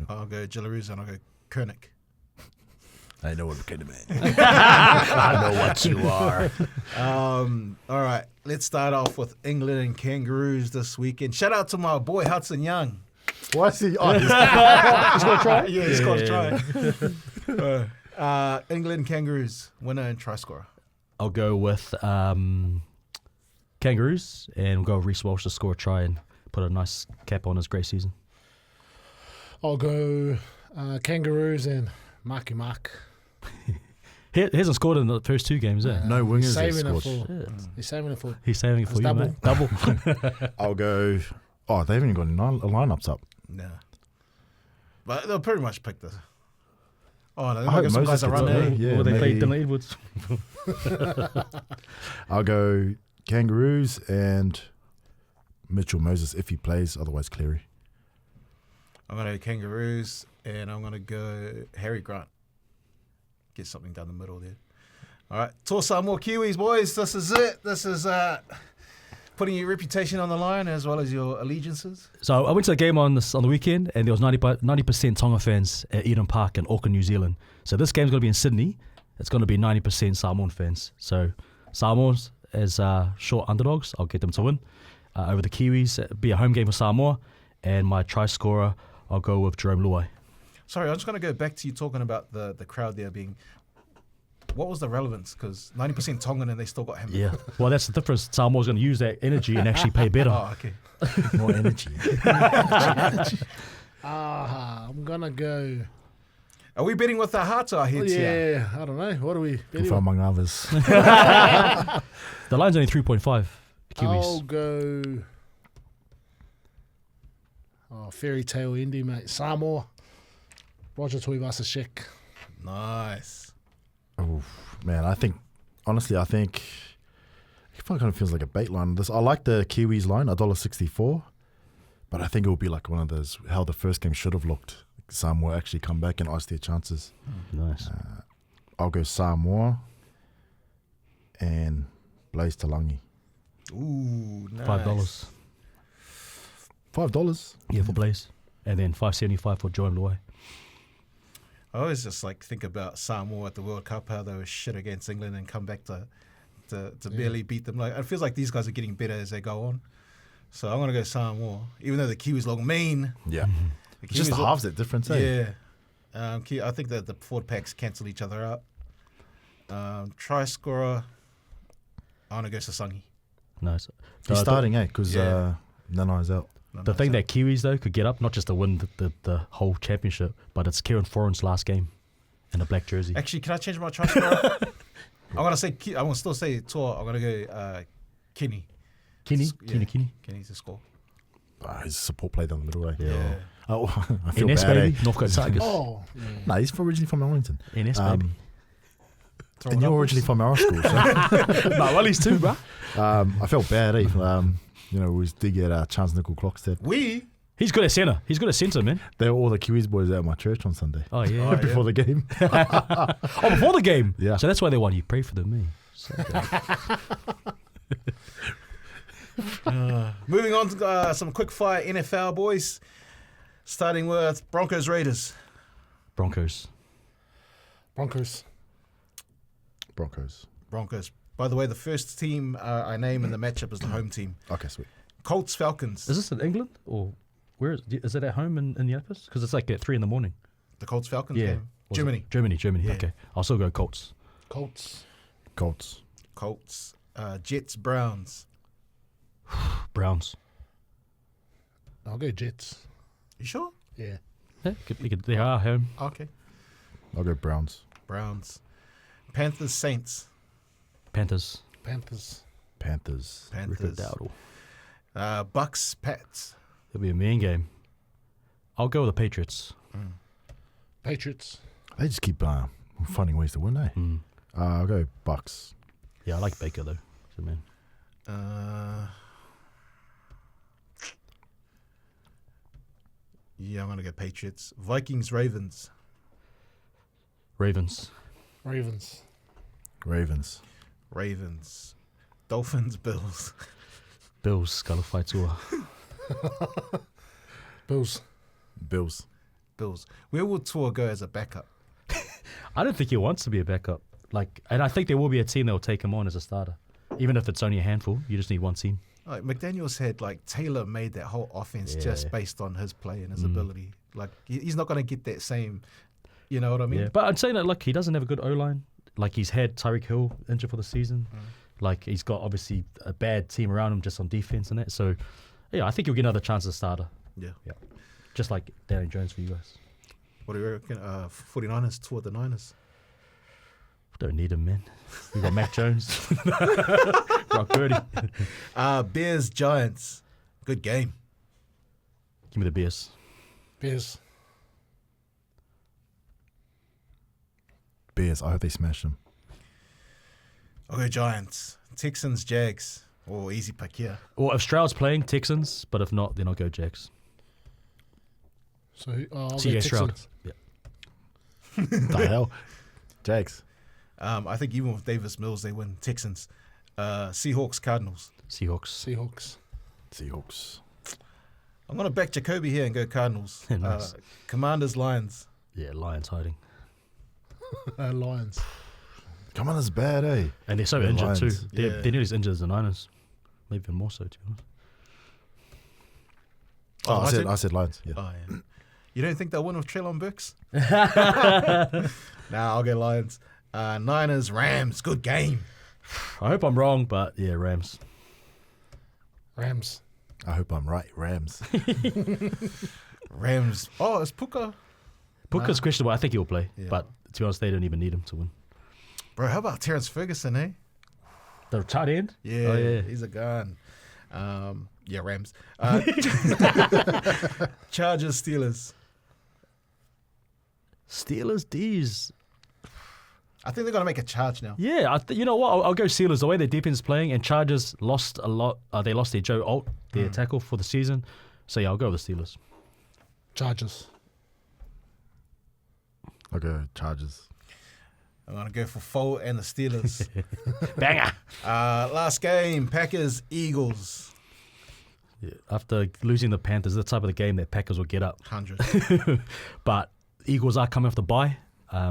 I'll go Jillaroos and I'll go Koenig. I know what kind of man. I know what you are. All right, let's start off with England and Kangaroos this weekend. Shout out to my boy Hudson Young. What's he? Oh, He's got to try? Yeah, he's got to try. England Kangaroos, winner and try scorer. I'll go with Kangaroos, and we'll go with Reece Walsh to score a try and put a nice cap on his great season. I'll go Kangaroos and Marky Mark. He hasn't scored in the first two games, eh? no wingers have Saving it scored. for. He's saving it for. He's saving it for It's you, double. mate. Double. I'll go. Oh, they haven't even got lineups up. No. But they'll pretty much pick this. Oh, no, they I might hope get some guys Moses to run gets there. it. Yeah, or they play maybe. Dylan Edwards. I'll go Kangaroos and Mitchell Moses if he plays. Otherwise, Cleary. I'm going to go Kangaroos, and I'm going to go Harry Grant. Get something down the middle there. All right, Tour Samoa Kiwis, boys. This is it. This is putting your reputation on the line as well as your allegiances. So I went to a game on the weekend, and there was 90% Tonga fans at Eden Park in Auckland, New Zealand. So this game's going to be in Sydney. It's going to be 90% Samoan fans. So Samoans as short underdogs, I'll get them to win over the Kiwis. It'll be a home game for Samoa, and my try scorer, I'll go with Jerome Luai. Sorry, I'm just going to go back to you talking about the crowd there being... What was the relevance? Because 90% Tongan and they still got him. Yeah. Well, that's the difference. Samoa's going to use that energy and actually pay better. Oh, okay. More energy. I'm gonna go. Are we betting with our hearts or our heads here? Yeah, I don't know. What are we? betting For on? among others. The line's only 3.5 Kiwis. I'll go. Fairy tale indie, mate. Samoa. Roger Tuivasa Shek. Nice. Oh, man, I think it kind of feels like a bait line. I like the Kiwis line, $1.64, but I think it will be like one of those how the first game should have looked. Samoa actually come back and ice their chances. Nice. I'll go Samoa and Blaze Talangi. Ooh, nice. $5. $5. Yeah, for Blaze. And then $5.75 for Jerome Luai. I always just think about Samoa at the World Cup, how they were shit against England and come back to barely beat them. Like it feels like these guys are getting better as they go on. So I'm gonna go Samoa, even though the Kiwis look mean. Yeah. The Just the Kiwis halves that difference, eh? Yeah. I think that the forward packs cancel each other out. Try scorer. I want to go Sasangi. Nice. He's starting, because Yeah. Nanai's out. The thing that Kiwis, though, could get up, not just to win the whole championship, but it's Kieran Foran's last game in a black jersey. Actually, can I change my try scorer? I'm gonna say. I'm gonna still say Toa. I'm gonna go Kenny. Kenny? Yeah. Kenny? Kenny's a score. He's a support play down the middle, right? Yeah. Oh, I feel NS, bad, baby. eh? Northcote Tigers. Oh, No, he's originally from Arlington. NS, baby. And you're originally from our school, so No, well, he's two, bro. I felt bad, eh? We did get Chance Nickel Clockstead. He's good at centre. He's good at centre, man. They were all the Kiwis boys at my church on Sunday. Oh, yeah. Before the game. Oh, before the game? Yeah. So that's why they won. You pray for them, me. So, Moving on to some quickfire NFL boys. Starting with Broncos Raiders. Broncos. Broncos. Broncos. By the way, the first team I name in the matchup is the home team. Okay, sweet. Colts Falcons. Is this in England? Or where is it at home in Indianapolis? Because it's like at 3 a.m. The Colts Falcons Yeah. game. Was Germany. it? Germany. Yeah. Okay. I'll still go Colts. Colts. Colts. Jets Browns. Browns. I'll go Jets. You sure? Yeah. Yeah, they are home. Okay. I'll go Browns. Panthers Saints. Panthers. Panthers. Rico Dowdle. Bucks Pats. It'll be a mean game. I'll go with the Patriots. Patriots. They just keep finding ways to win, eh? I'll go Bucks. Yeah, I like Baker, though. So, man. Yeah, I'm gonna go Patriots. Vikings Ravens. Ravens. Dolphins Bills. Bills. Galafai tour. Bills. Where will Tua go as a backup? I don't think he wants to be a backup. And I think there will be a team that will take him on as a starter. Even if it's only a handful, you just need one team. Like McDaniel said, Taylor made that whole offense just based on his play and his ability. He's not going to get that same, you know what I mean? Yeah, but I'm saying that, he doesn't have a good O-line. He's had Tyreek Hill injured for the season. He's got, obviously, a bad team around him just on defense and that. So, yeah, I think he'll get another chance as a starter. Yeah. Just like Daniel Jones for you guys. What do you reckon? 49ers toward the Niners. Don't need him, man. We got Mac Jones. Brock Purdy. Bears Giants. Good game. Give me the Bears. I hope they smash them. I'll go Giants. Texans Jags. Oh, easy pick here. Or if Stroud's playing, Texans. But if not, then I'll go Jags. So I'll go CJ Stroud. Texans. Yeah. The hell? Jags. I think even with Davis Mills, they win. Texans. Seahawks Cardinals. Seahawks. I'm going to back Jacoby here and go Cardinals. Nice. Commanders Lions. Yeah, Lions hiding. Lions. Come on, it's bad, eh? And they're so The injured, too. Lions. They're nearly as injured as the Niners. Maybe even more so, to be honest. I said Lions. Yeah. Oh, yeah. You don't think they'll win with Treylon Burks? I'll go Lions. Niners, Rams, good game. I hope I'm wrong, but yeah, Rams. I hope I'm right. Rams. Rams. Oh, it's Puka. Puka's questionable. I think he'll play, Yeah. but to be honest, they don't even need him to win. Bro, how about Terrence Ferguson, eh? The tight end? Yeah, Oh, yeah. he's a gun. Rams. Chargers, Steelers. Steelers, D's. I think they're going to make a charge now. Yeah, you know what? I'll go Steelers. The way their defense is playing, and Chargers lost a lot. They lost their Joe Alt, their tackle for the season. So yeah, I'll go with the Steelers. Chargers. I'll go Chargers. I'm going to go for Foe and the Steelers. Banger. Last game, Packers, Eagles. Yeah, after losing the Panthers, the type of the game that Packers will get up. 100. But Eagles are coming off the bye,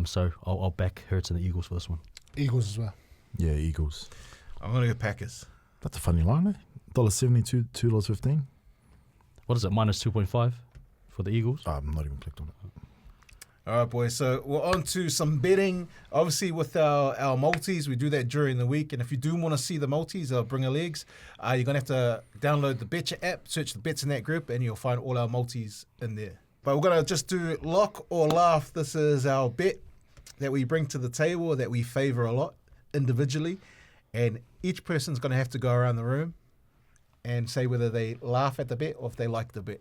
so I'll back Hurts and the Eagles for this one. Eagles as well. Yeah, Eagles. I'm going to go Packers. That's a funny line, eh? $1.72, $2.15. What is it, minus 2.5 for the Eagles? I'm not even clicked on it. All right, boys. So we're on to some betting. Obviously, with our multis, we do that during the week. And if you do want to see the multis, Bringer Legs, you're going to have to download the Betcha app, search the Betsndat group, and you'll find all our multis in there. But we're going to just do lock or laugh. This is our bet that we bring to the table that we favor a lot individually. And each person's going to have to go around the room and say whether they laugh at the bet or if they like the bet.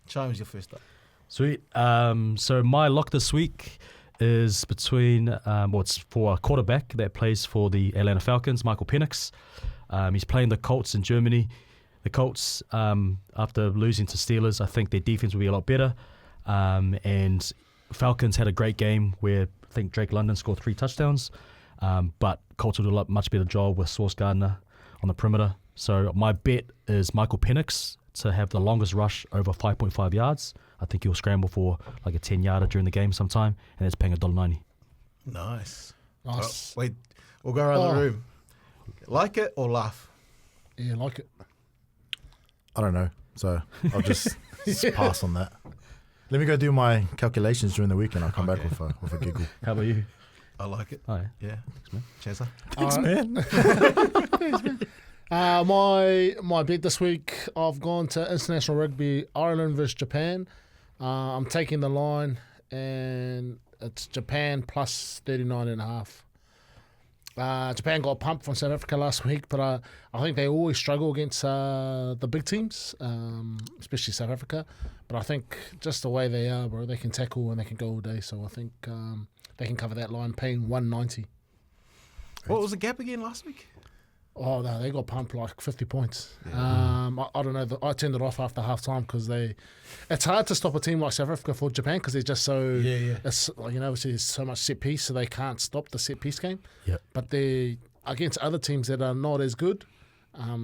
Chimes, your first up. Sweet. So my lock this week is between, it's for a quarterback that plays for the Atlanta Falcons, Michael Penix. He's playing the Colts in Germany. The Colts, after losing to Steelers, I think their defense will be a lot better. And Falcons had a great game where I think Drake London scored 3 touchdowns. But Colts will do a much better job with Sauce Gardner on the perimeter. So my bet is Michael Penix to have the longest rush over 5.5 yards. I think he'll scramble for like a 10-yarder during the game sometime, and it's paying $1.90. Nice. Nice. Wait, we'll go around the room. Like it or laugh? Yeah, like it. I don't know, so I'll just pass on that. Let me go do my calculations during the week, and I'll come back with a giggle. How about you? I like it. Oh, Yeah. Thanks, man. Chazza? Thanks, man. My bet this week, I've gone to International Rugby, Ireland versus Japan. I'm taking the line, and it's Japan plus 39.5. Japan got pumped from South Africa last week, but I think they always struggle against the big teams, especially South Africa. But I think just the way they are, bro, they can tackle and they can go all day. So I think they can cover that line, paying 190. What was the gap again last week? Oh, no, they got pumped like 50 points. Yeah. I don't know. I turned it off after half time because it's hard to stop a team like South Africa for Japan because they're just so, it's, there's so much set piece, so they can't stop the set piece game. Yep. But they against other teams that are not as good,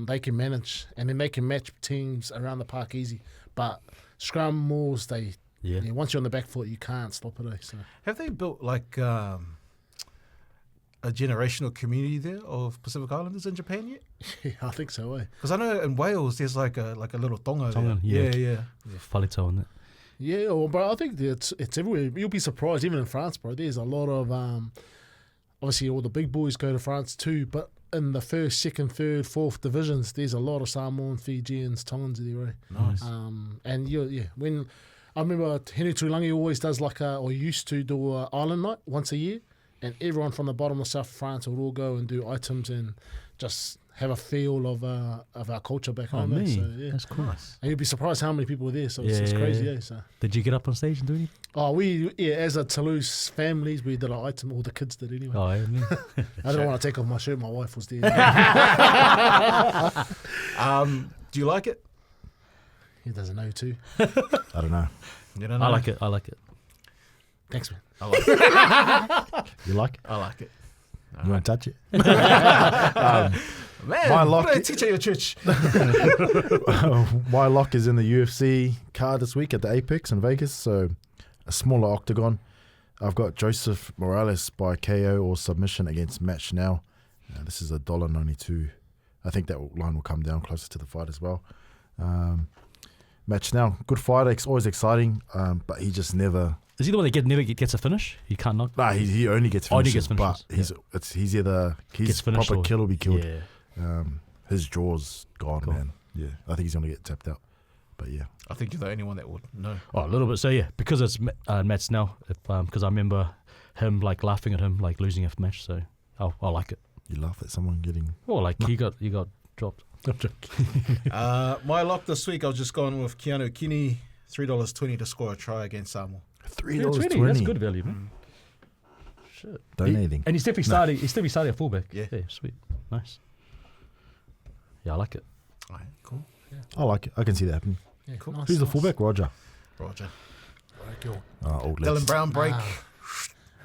they can manage, and then they can match teams around the park easy. But scrum mauls, once you're on the back foot, you can't stop it. So have they built like a generational community there of Pacific Islanders in Japan yet? Yeah, I think so. Because I know in Wales there's like a little Tonga there. Yeah. Whalito on it. Yeah, well, bro, I think it's everywhere. You'll be surprised, even in France, bro. There's a lot of obviously all the big boys go to France too, but in the first, second, third, fourth divisions, there's a lot of Samoans, Fijians, Tongans there, right? Nice. And when I remember Henry Tuilangi always does or used to do an island night once a year, and everyone from the bottom of South France would all go and do items and just have a feel of our culture back home. Me. So, yeah. That's cool. And you'd be surprised how many people were there. So it's crazy. Yeah. So. Did you get up on stage and do anything? Oh, as a Toulouse families, we did an item. All the kids did anyway. Oh, yeah, me. I didn't want to take off my shirt. My wife was there. Do you like it? He doesn't know too. I don't know. You don't know? I like it. Thanks, man. I like it. You like it? I like it. You want to touch it? Man, my lock what do I teach at your church? My lock is in the UFC card this week at the Apex in Vegas, so a smaller octagon. I've got Joseph Morales by KO or submission against Matt Schnell. This is $1.92. I think that line will come down closer to the fight as well. Matt Schnell, good fighter, always exciting, but he just never... Is he the one that never gets a finish? He can't knock? Nah, he only gets finishes, finishes. But he's either proper kill or be killed. Yeah. His jaw's gone, man. Yeah, I think he's going to get tapped out. But yeah. I think you're the only one that would know. Oh, a little bit. So yeah, because it's Matt Snell, because I remember him like laughing at him like losing a match. So I like it. You laugh at someone getting... Well, like he got dropped. My lock this week, I was just going with Keanu Kini, $3.20 to score a try against Samoa. $3.20. That's good value, man. Shit. Donating. And he's definitely starting. He's definitely starting at fullback. Yeah. Sweet, nice. Yeah, I like it. All right, cool. Yeah. I like it. I can see that happening. Yeah, Cool. Nice, Who's the fullback? Roger. Roger. Old Dylan legs. Brown break.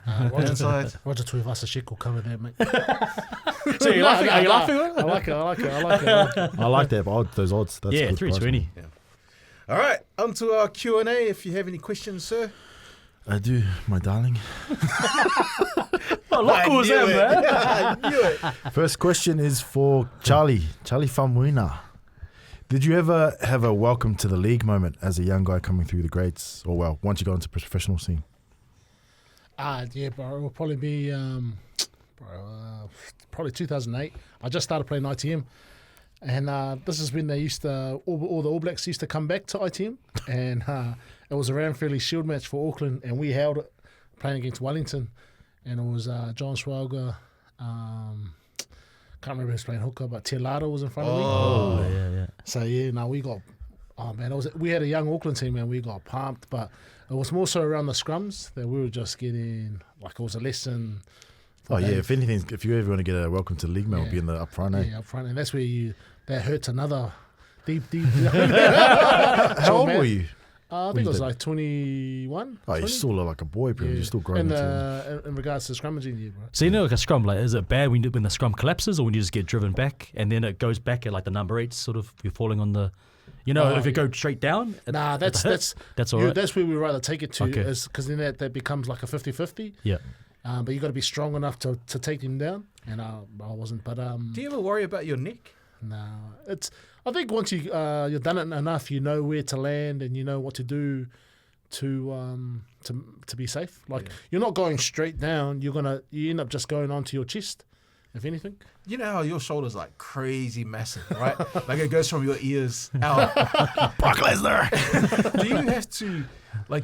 Inside. Roger Tuivasa-Sheck will cover that, mate. So are you laughing? Are you laughing? I like it. I like that, but those odds. That's Yeah, good price, $3.20. Yeah. All right, on to our Q&A. If you have any questions, sir. I do, my darling. Oh, look who's knew him, it. man. I knew it. First question is for Charlie Famuina. Did you ever have a welcome to the league moment as a young guy coming through the grades? Or, well, once you got into the professional scene? Yeah, bro. It will probably be probably 2008. I just started playing ITM, and this is when they used to all the All Blacks used to come back to ITM, and it was a round fairly shield match for Auckland, and we held it playing against Wellington, and it was John Schwalger. Can't remember who's playing hooker, but Tialado was in front of me. Oh, yeah. So yeah, no, we got. Oh man, we had a young Auckland team, and we got pumped, but it was more so around the scrums that we were just getting like it was a lesson. Oh yeah, if anything, if you ever want to get a welcome to league, man, it'll be in the up front. Yeah, up front, and that's where that hurts another deep. How old were you? I think it was like 21. Oh, you still look like a boy, bro. Yeah. You're still growing. In regards to scrummaging, yeah, bro. So you know, like a scrum, like is it bad when the scrum collapses, or when you just get driven back and then it goes back at like the number 8, sort of you're falling on the, if you go straight down. Nah, that's all right. That's where we rather take it to, Okay. because then that becomes like a 50-50. Yeah. But you got to be strong enough to take him down, and I wasn't. But Do you ever worry about your neck? no, I think once you've done it enough, you know where to land and you know what to do to be safe. Like you're not going straight down. You end up just going onto your chest, if anything. You know how your shoulder's like crazy massive, right? Like it goes from your ears out. Brock Lesnar. Do you have to,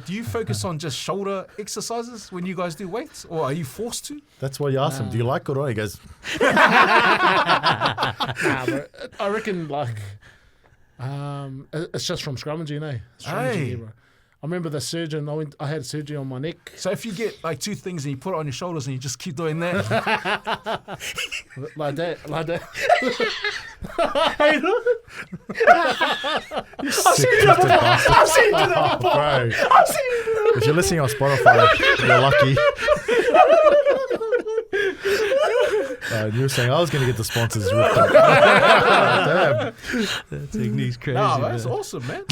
do you focus on just shoulder exercises when you guys do weights, or are you forced to? That's why you asked him, do you like it or not? He goes, Nah, bro. I reckon it's just from scrummaging, eh? Hey. Yeah, bro. I remember the surgeon. I had surgery on my neck. So if you get like 2 things and you put it on your shoulders and you just keep doing that, like that. I've seen you do that before. bro. If you're listening on Spotify, you're lucky. You were saying I was going to get the sponsors ripped up. Damn. That technique's crazy. no, man. that's awesome, man.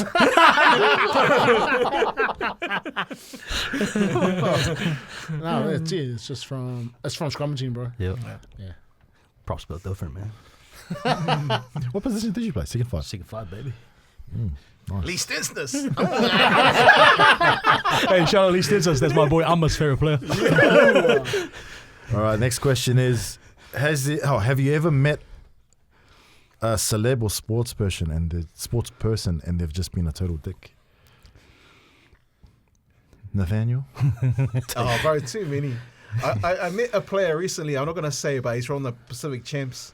No, it's just from scrummaging, bro. Yeah. Yeah. Props built different, man. What position did you play? Second 5. Second 5, baby. Nice. Lee Stensness. Hey, shout out Lee Stensons. That's my boy Amma's favorite player. All right, next question is: have you ever met a celeb or sports person and they've just been a total dick? Nathaniel? Oh, bro, too many. I met a player recently. I'm not gonna say, but he's from the Pacific Champs.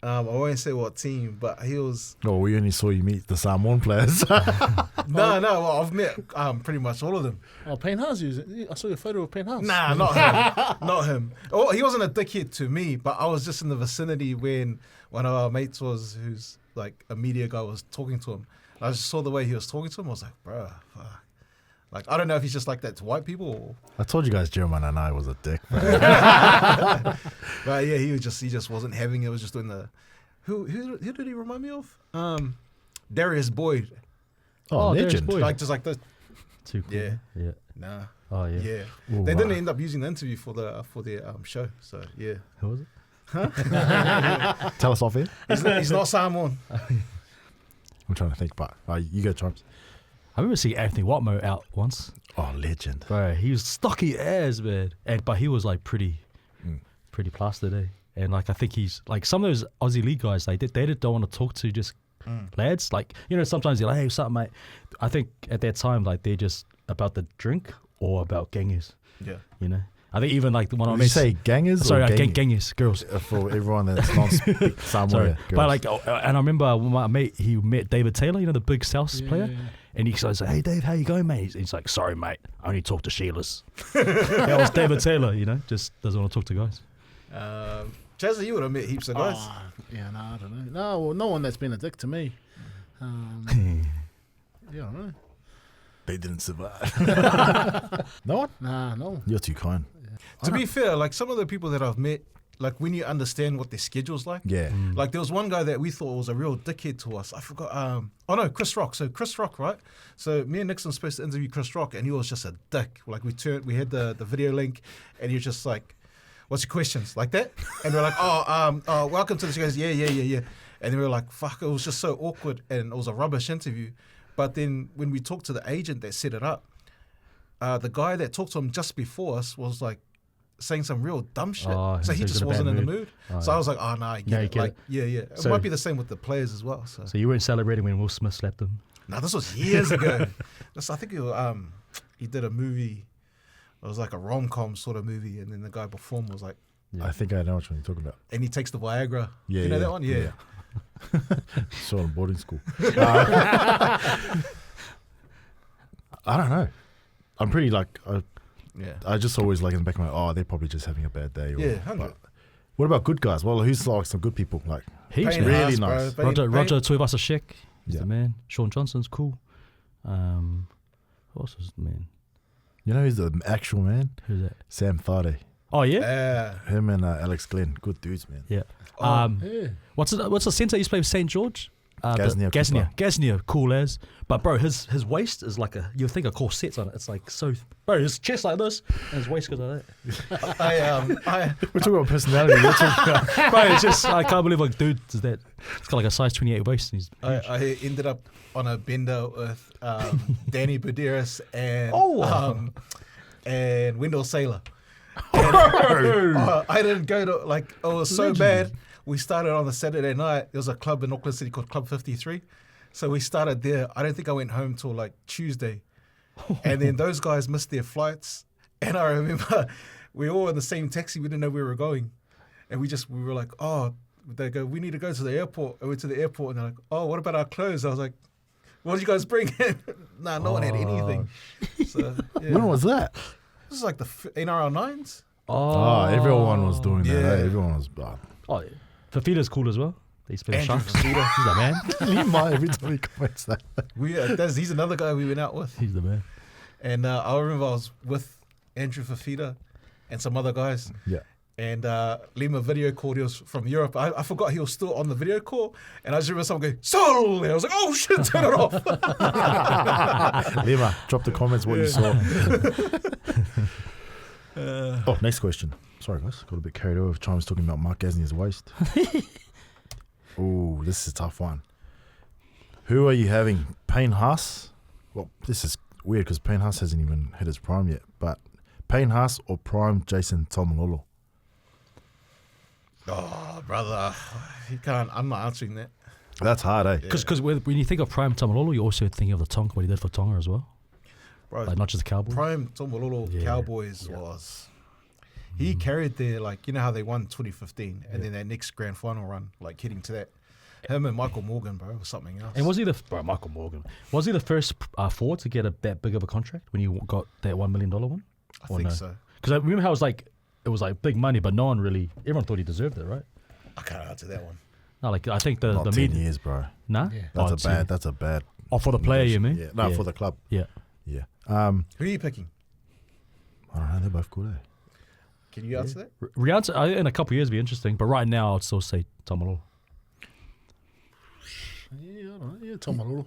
I won't say what team, but he was. Oh, we only saw you meet the Samoan players. No. Well, I've met pretty much all of them. Oh, Payne House. I saw your photo of Payne House. Nah, not him. Not him. Oh, he wasn't a dickhead to me, but I was just in the vicinity when one of our mates who's like a media guy, was talking to him. I just saw the way he was talking to him. I was like, bruh, fuck. Like, I don't know if he's just like that to white people. Or... I told you guys Jeremiah and I was a dick. But yeah, he just wasn't having it. He was just doing the. Who did he remind me of? Darius Boyd. Oh, Darius legend. Boyd. Like just like the. Too cool. Yeah. Yeah. Nah. Oh, yeah. Yeah. Ooh, They wow. didn't end up using the interview for the show. So yeah. Who was it? Tell us off here. He's not Samoan. I'm trying to think, but you go, Charms. I remember seeing Anthony Watmo out once. Oh, legend. Bro, he was stocky as, man. But he was like pretty plastered, eh? And like I think he's like some of those Aussie league guys, they don't want to talk to just lads. Like, sometimes you're like, hey, what's up, mate? I think at that time, like they're just about the drink or about gangers. Yeah. I think even like the one I Did you say gangers? sorry, or gangers, girls. For everyone that's non-speak Samoa. Sorry, girls. but like, and I remember my mate, he met David Taylor, the big South player, and he says, "Hey Dave, how you going, mate?" He's like, "Sorry, mate, I only talk to Sheilas." That was David Taylor, just doesn't want to talk to guys. Chazza, you would have met heaps of guys. Yeah, no, I don't know. No, well, no one that's been a dick to me. Yeah, I don't know. They didn't survive. No one? Nah, no. You're too kind. To be fair, like some of the people that I've met, like when you understand what their schedule's like. Yeah. Like there was one guy that we thought was a real dickhead to us. I forgot. Chris Rock. So Chris Rock, right? So me and Nixon were supposed to interview Chris Rock, and he was just a dick. Like we had the video link, and he was just like, "What's your questions?" Like that, and we're like, welcome to this." He goes, yeah. And then we were like, fuck, it was just so awkward, and it was a rubbish interview. But then when we talked to the agent that set it up, the guy that talked to him just before us was like saying some real dumb shit. Oh, So he he's just in a bad wasn't in the mood. mood. Oh, So yeah. I was like, oh, no, I Yeah, get you it. get Like, it. yeah. It So- might be the same with the players as well. So, So you weren't celebrating when Will Smith slapped him? now this was years ago. I think he did a movie. It was like a rom-com sort of movie, and then the guy before him was like, I think I know which one you're talking about. and he takes the Viagra. Yeah, You know yeah, that one? Yeah. Saw in boarding school. I don't know. I'm pretty like Yeah. I just always like in the back of my they're probably just having a bad day. Or, Yeah, 100. but what about good guys? Well, who's like some good people? Like Heaps, Payne man. really Haas, nice. bro. Roger Tuivasa-Sheck, he's Yeah. the man. Sean Johnson's cool. Who else is the man? you know who's the actual man? Who's that? Sam Thade. Oh, yeah? Him and Alex Glenn, good dudes, man. Yeah. Oh, Yeah. What's the centre he used to play with St. George? Gaznia Gaznia, cool as. But bro, his waist is like you'd think a corset's on it. It's like so, bro. His chest like this, and his waist goes like that. We're talking about personality. We're talking about Bro, it's just I can't believe like dude does that. It's got like a size 28 waist. And he's I ended up on a bender with Danny Buderis and Wendell Saylor. And, I didn't go to it was so bad. We started on the Saturday night. There was a club in Auckland City called Club 53. So we started there. I don't think I went home till like Tuesday. And then those guys missed their flights. And I remember we were all in the same taxi. We didn't know where we were going. And we were like, they go, we need to go to the airport. I went to the airport and they're like, oh, what about our clothes? I was like, what did you guys bring in? Nah, no one had anything. So, yeah. when was that? This is like the NRL 9s. Everyone was doing that. Yeah. eh? Everyone was. Oh, yeah. Fafita's cool as well. They used to play the Andrew Sharks. Fafita. He's the man. He might every time he comments that. He's another guy we went out with. He's the man. And I remember I was with Andrew Fafita and some other guys. Yeah. And Lima video called. He was from Europe. I forgot he was still on the video call. And I just remember someone going, Sol! And I was like, oh shit, turn it off. Lima, drop the comments what you saw. Next question. Sorry, guys. Got a bit carried away with Chimes talking about Mark Gaznia's waist. Oh, this is a tough one. Who are you having? Payne Haas? Well, this is weird because Payne Haas hasn't even hit his prime yet. But Payne Haas or prime Jason Taumalolo? Oh, brother. I'm not answering that. That's hard, eh? Because when you think of Prime Tamalolo, you also think of the Tonga, what he did for Tonga as well. Bro, Like not just the Cowboys. Prime Tomololo Yeah. Cowboys was... He carried their, you know how they won 2015 and then their next grand final run, heading to that. Him and Michael Morgan, bro, was something else. And was he Michael Morgan? Was he the first forward to get that big of a contract when you got that $1 million one? I think so. Because I remember how it was big money, but no one really, everyone thought he deserved it, right? I can't answer that one. No, I think Not the 10 media. years, bro. Nah? Yeah. That's a bad. Oh, for the player, you mean? Yeah. No, for the club. Yeah. Yeah. Who are you picking? I don't know. They're both good, eh? Can you answer that? Rianza, in a couple of years, it'd be interesting, but right now, I'd still say Tamalolo. Yeah, I don't know. Yeah, Taumalolo.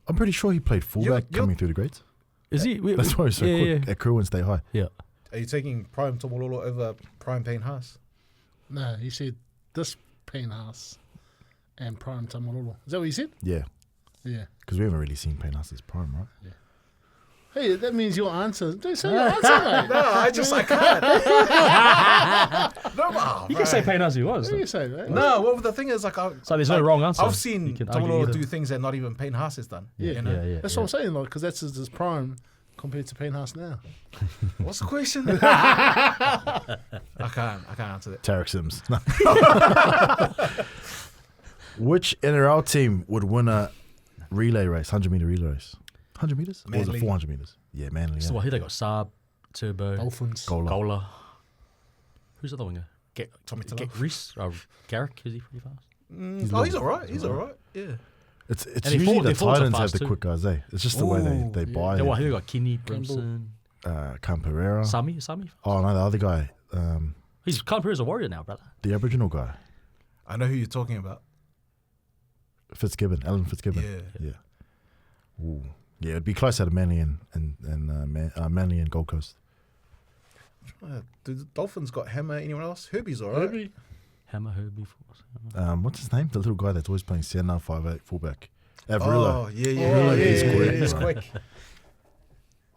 I'm pretty sure he played fullback You're- coming through the grades. Is he? That's why he's so quick at crew and stay high. Yeah. Are you taking Prime Tomololo over Prime Payne Haas? No, he said this Payne Haas and Prime Taumalolo. Is that what he said? Yeah, Yeah. because we haven't really seen Payne Haas's prime, right? Hey, that means your answer. Don't say your answer, mate. No, I can't. No, You can say Payne as he was. What do you say, mate? No, well, the thing is, So there's no wrong answer. I've You seen can argue Tomololo either. do things that not even Payne Haas has done. Yeah. You know? That's what I'm saying, because that's his prime compared to Payne Haas now. What's the question? I can't answer that. Tarek Sims. No. Which NRL team would win a relay race, 100-meter relay race? 100 meters? Or was it Manly. 400 meters? Yeah, Manly. So Yeah. what, here they got Saab, Turbo, Dolphins. Gola. Who's the other one? Tommy Get Talau. Reese? Garrick, is he pretty fast? He's all right. He's all right. Yeah. It's And they usually fall- the they fall so Titans have fast the too. quick guys, eh? It's just the way they buy Yeah, well, it. here they got Kinney, Brimson, Camperera. Sami. Oh, no, the other guy. He's Campera's a warrior now, brother. The Aboriginal guy. I know who you're talking about. Alan Fitzgibbon. Yeah. Ooh. Yeah, it'd be close out of Manly and Manly and Gold Coast. Do the Dolphins got Hammer? Anyone else? Herbie's all right. Hammer, Herbie, Force. What's his name? The little guy that's always playing centre, 5'8", fullback. Oh, Avarillo. yeah. he's quick. He's quick.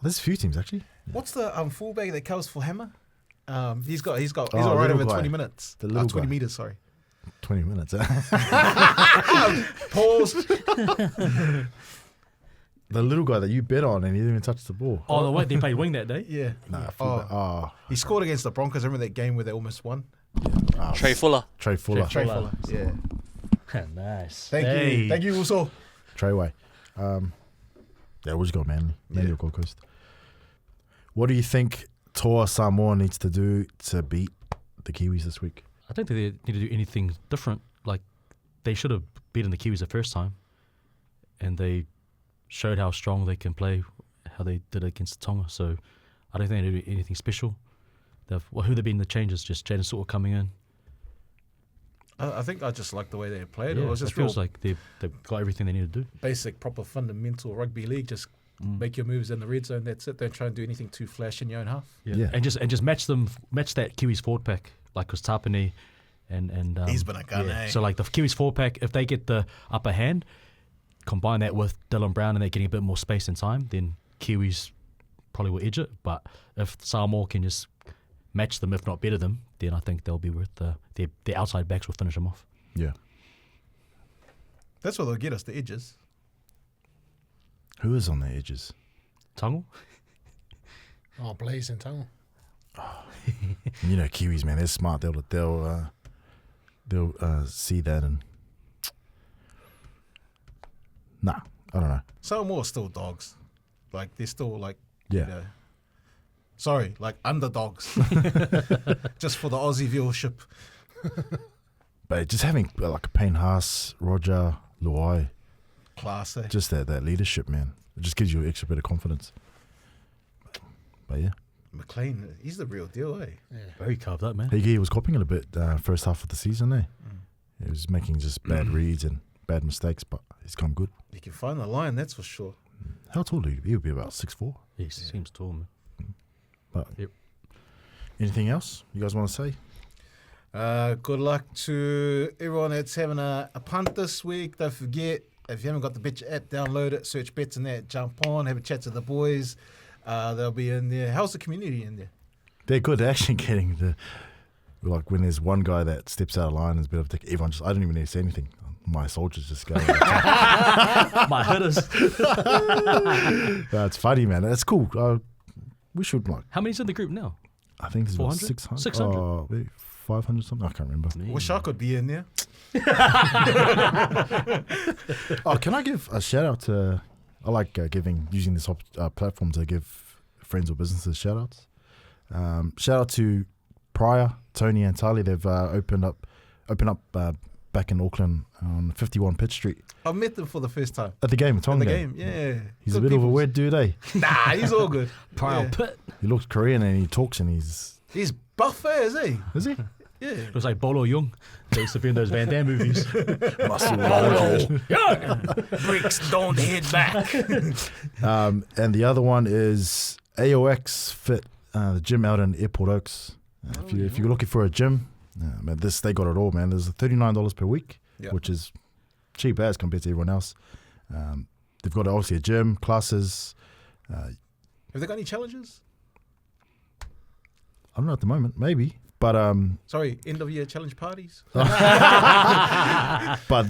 I There's a few teams actually. What's the fullback that covers for Hammer? He's all right little over guy. 20 minutes. The little 20 guy. meters, sorry. 20 minutes. Pause. The little guy that you bet on and he didn't even touch the ball. Oh, the way they played wing that day. Yeah. Nah, fullback. He scored against the Broncos. Remember that game where they almost won? Trey Fuller. Trey Fuller. Trey Fuller. Yeah. Nice. Thank you. Thank you, also. Treyway. Yeah, we'll just go Manly. Manly or Gold Coast. What do you think Toa Samoa needs to do to beat the Kiwis this week? I don't think they need to do anything different. Like, they should have beaten the Kiwis the first time, and they showed how strong they can play, how they did against Tonga. So I don't think they do anything special. Who they've been the changes, just Jaden Sort coming in. I think I just like the way they played. Yeah, It was it just feels real like they've got everything they need to do. basic, proper, fundamental rugby league. Just make your moves in the red zone. That's it. Don't try and do anything too flash in your own half. Yeah. And just match that Kiwis forward pack, like with Tapani and He's been a gun, eh? So like the Kiwis forward pack, if they get the upper hand, combine that with Dylan Brown and they're getting a bit more space and time, then Kiwis probably will edge it. But if Samoa can just match them, if not better them, then I think they'll be worth their outside backs will finish them off. Yeah. That's what they'll get us, the edges. Who is on the edges? Tonga? Oh, Blaze and Tonga. You know, Kiwis, man, they're smart. They'll see that and nah, I don't know. Samoa are still dogs. Like, they're still like, Yeah. you know, sorry, like underdogs. Just for the Aussie viewership. But just having like a Payne Haas, Roger, Luai, Class, eh? just that leadership, man, it just gives you an extra bit of confidence. But yeah, McLean, he's the real deal, eh? Very carved up, man. he was copying it a bit first half of the season, eh? He was making just bad reads and bad mistakes, but he's come good. He can find the line, that's for sure. How tall are you? He'll be about 6'4". He seems tall, man. But Yep. anything else you guys want to say? Good luck to everyone that's having a punt this week. Don't forget, if you haven't got the Betcha app, download it, search Betsndat, jump on, have a chat to the boys. They'll be in there. How's the community in there? They're good. They're actually getting like when there's one guy that steps out of line, there's a bit of everyone just, I don't even need to say anything. My soldiers just go. My hitters. That's funny, man. That's cool. We should like. How many's in the group now? I think there's about 400? 600. 600? Oh, maybe 500 something. I can't remember. Wish I could be in there. Oh, can I give a shout out to? I like using this platform to give friends or businesses shout outs. Shout out to Pryor, Tony, and Tali. They've opened up back in Auckland on 51 Pitt Street I met them for the first time. at the game, In Tonga the game, yeah. He's a Good bit of a peoples. weird dude, eh? Nah, he's all good. Prior Yeah. Pitt. He looks Korean and he talks and he's He's buff, is he? is he? Yeah. It was like Bolo Young. They used to be in those Van Damme movies. Muscle Bricks don't hit back. And the other one is AOX Fit, the gym out in Airport Oaks. If you're looking for a gym, man, they got it all, man. There's $39 per week, Yeah. which is cheap as compared to everyone else. They've got obviously a gym, classes. Have they got any challenges? I don't know at the moment, maybe, but Sorry, end of year challenge parties? but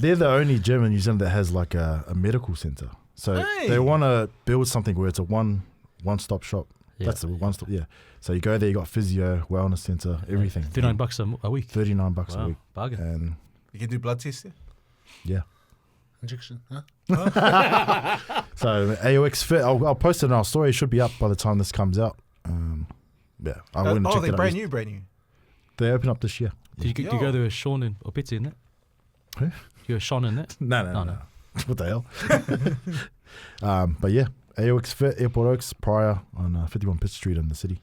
they're the only gym in New Zealand that has like a medical center. So Hey. they want to build something where it's a one-stop shop. Yeah. That's the one-stop, yeah. So you go there, you got physio, wellness center, everything. $39 a week. $39 a Wow, week. bargain. And You can do blood tests there? yeah. Injection, huh? So AOX Fit, I'll post it in our story. It should be up by the time this comes out. Yeah, I wouldn't check they're it out. brand new. They open up this year. Did you go there with Sean and Opeti in that? Who? You were Sean in that? No. What the hell? But yeah, AOX Fit, Airport Oaks, Pryor on 51 Pitt Street in the city.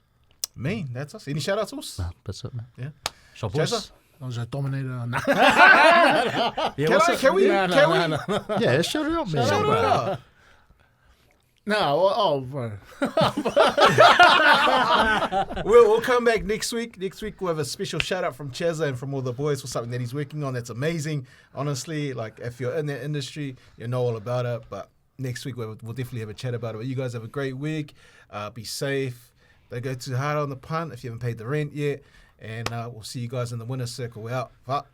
Mean, that's us. Any shout outs, us? Nah, that's it, man. Yeah. Shop Jazza? boys. I was a dominator. Nah. Yeah, what's up? Can we? No, Yeah, shout it out, man. Shout it out. No, bro. We'll come back next week. Next week we'll have a special shout out from Cheza and from all the boys for something that he's working on that's amazing. Honestly, like if you're in that industry, you know all about it. But next week we'll definitely have a chat about it. But you guys have a great week. Be safe. Don't go too hard on the punt if you haven't paid the rent yet. And we'll see you guys in the winner's circle. We're out.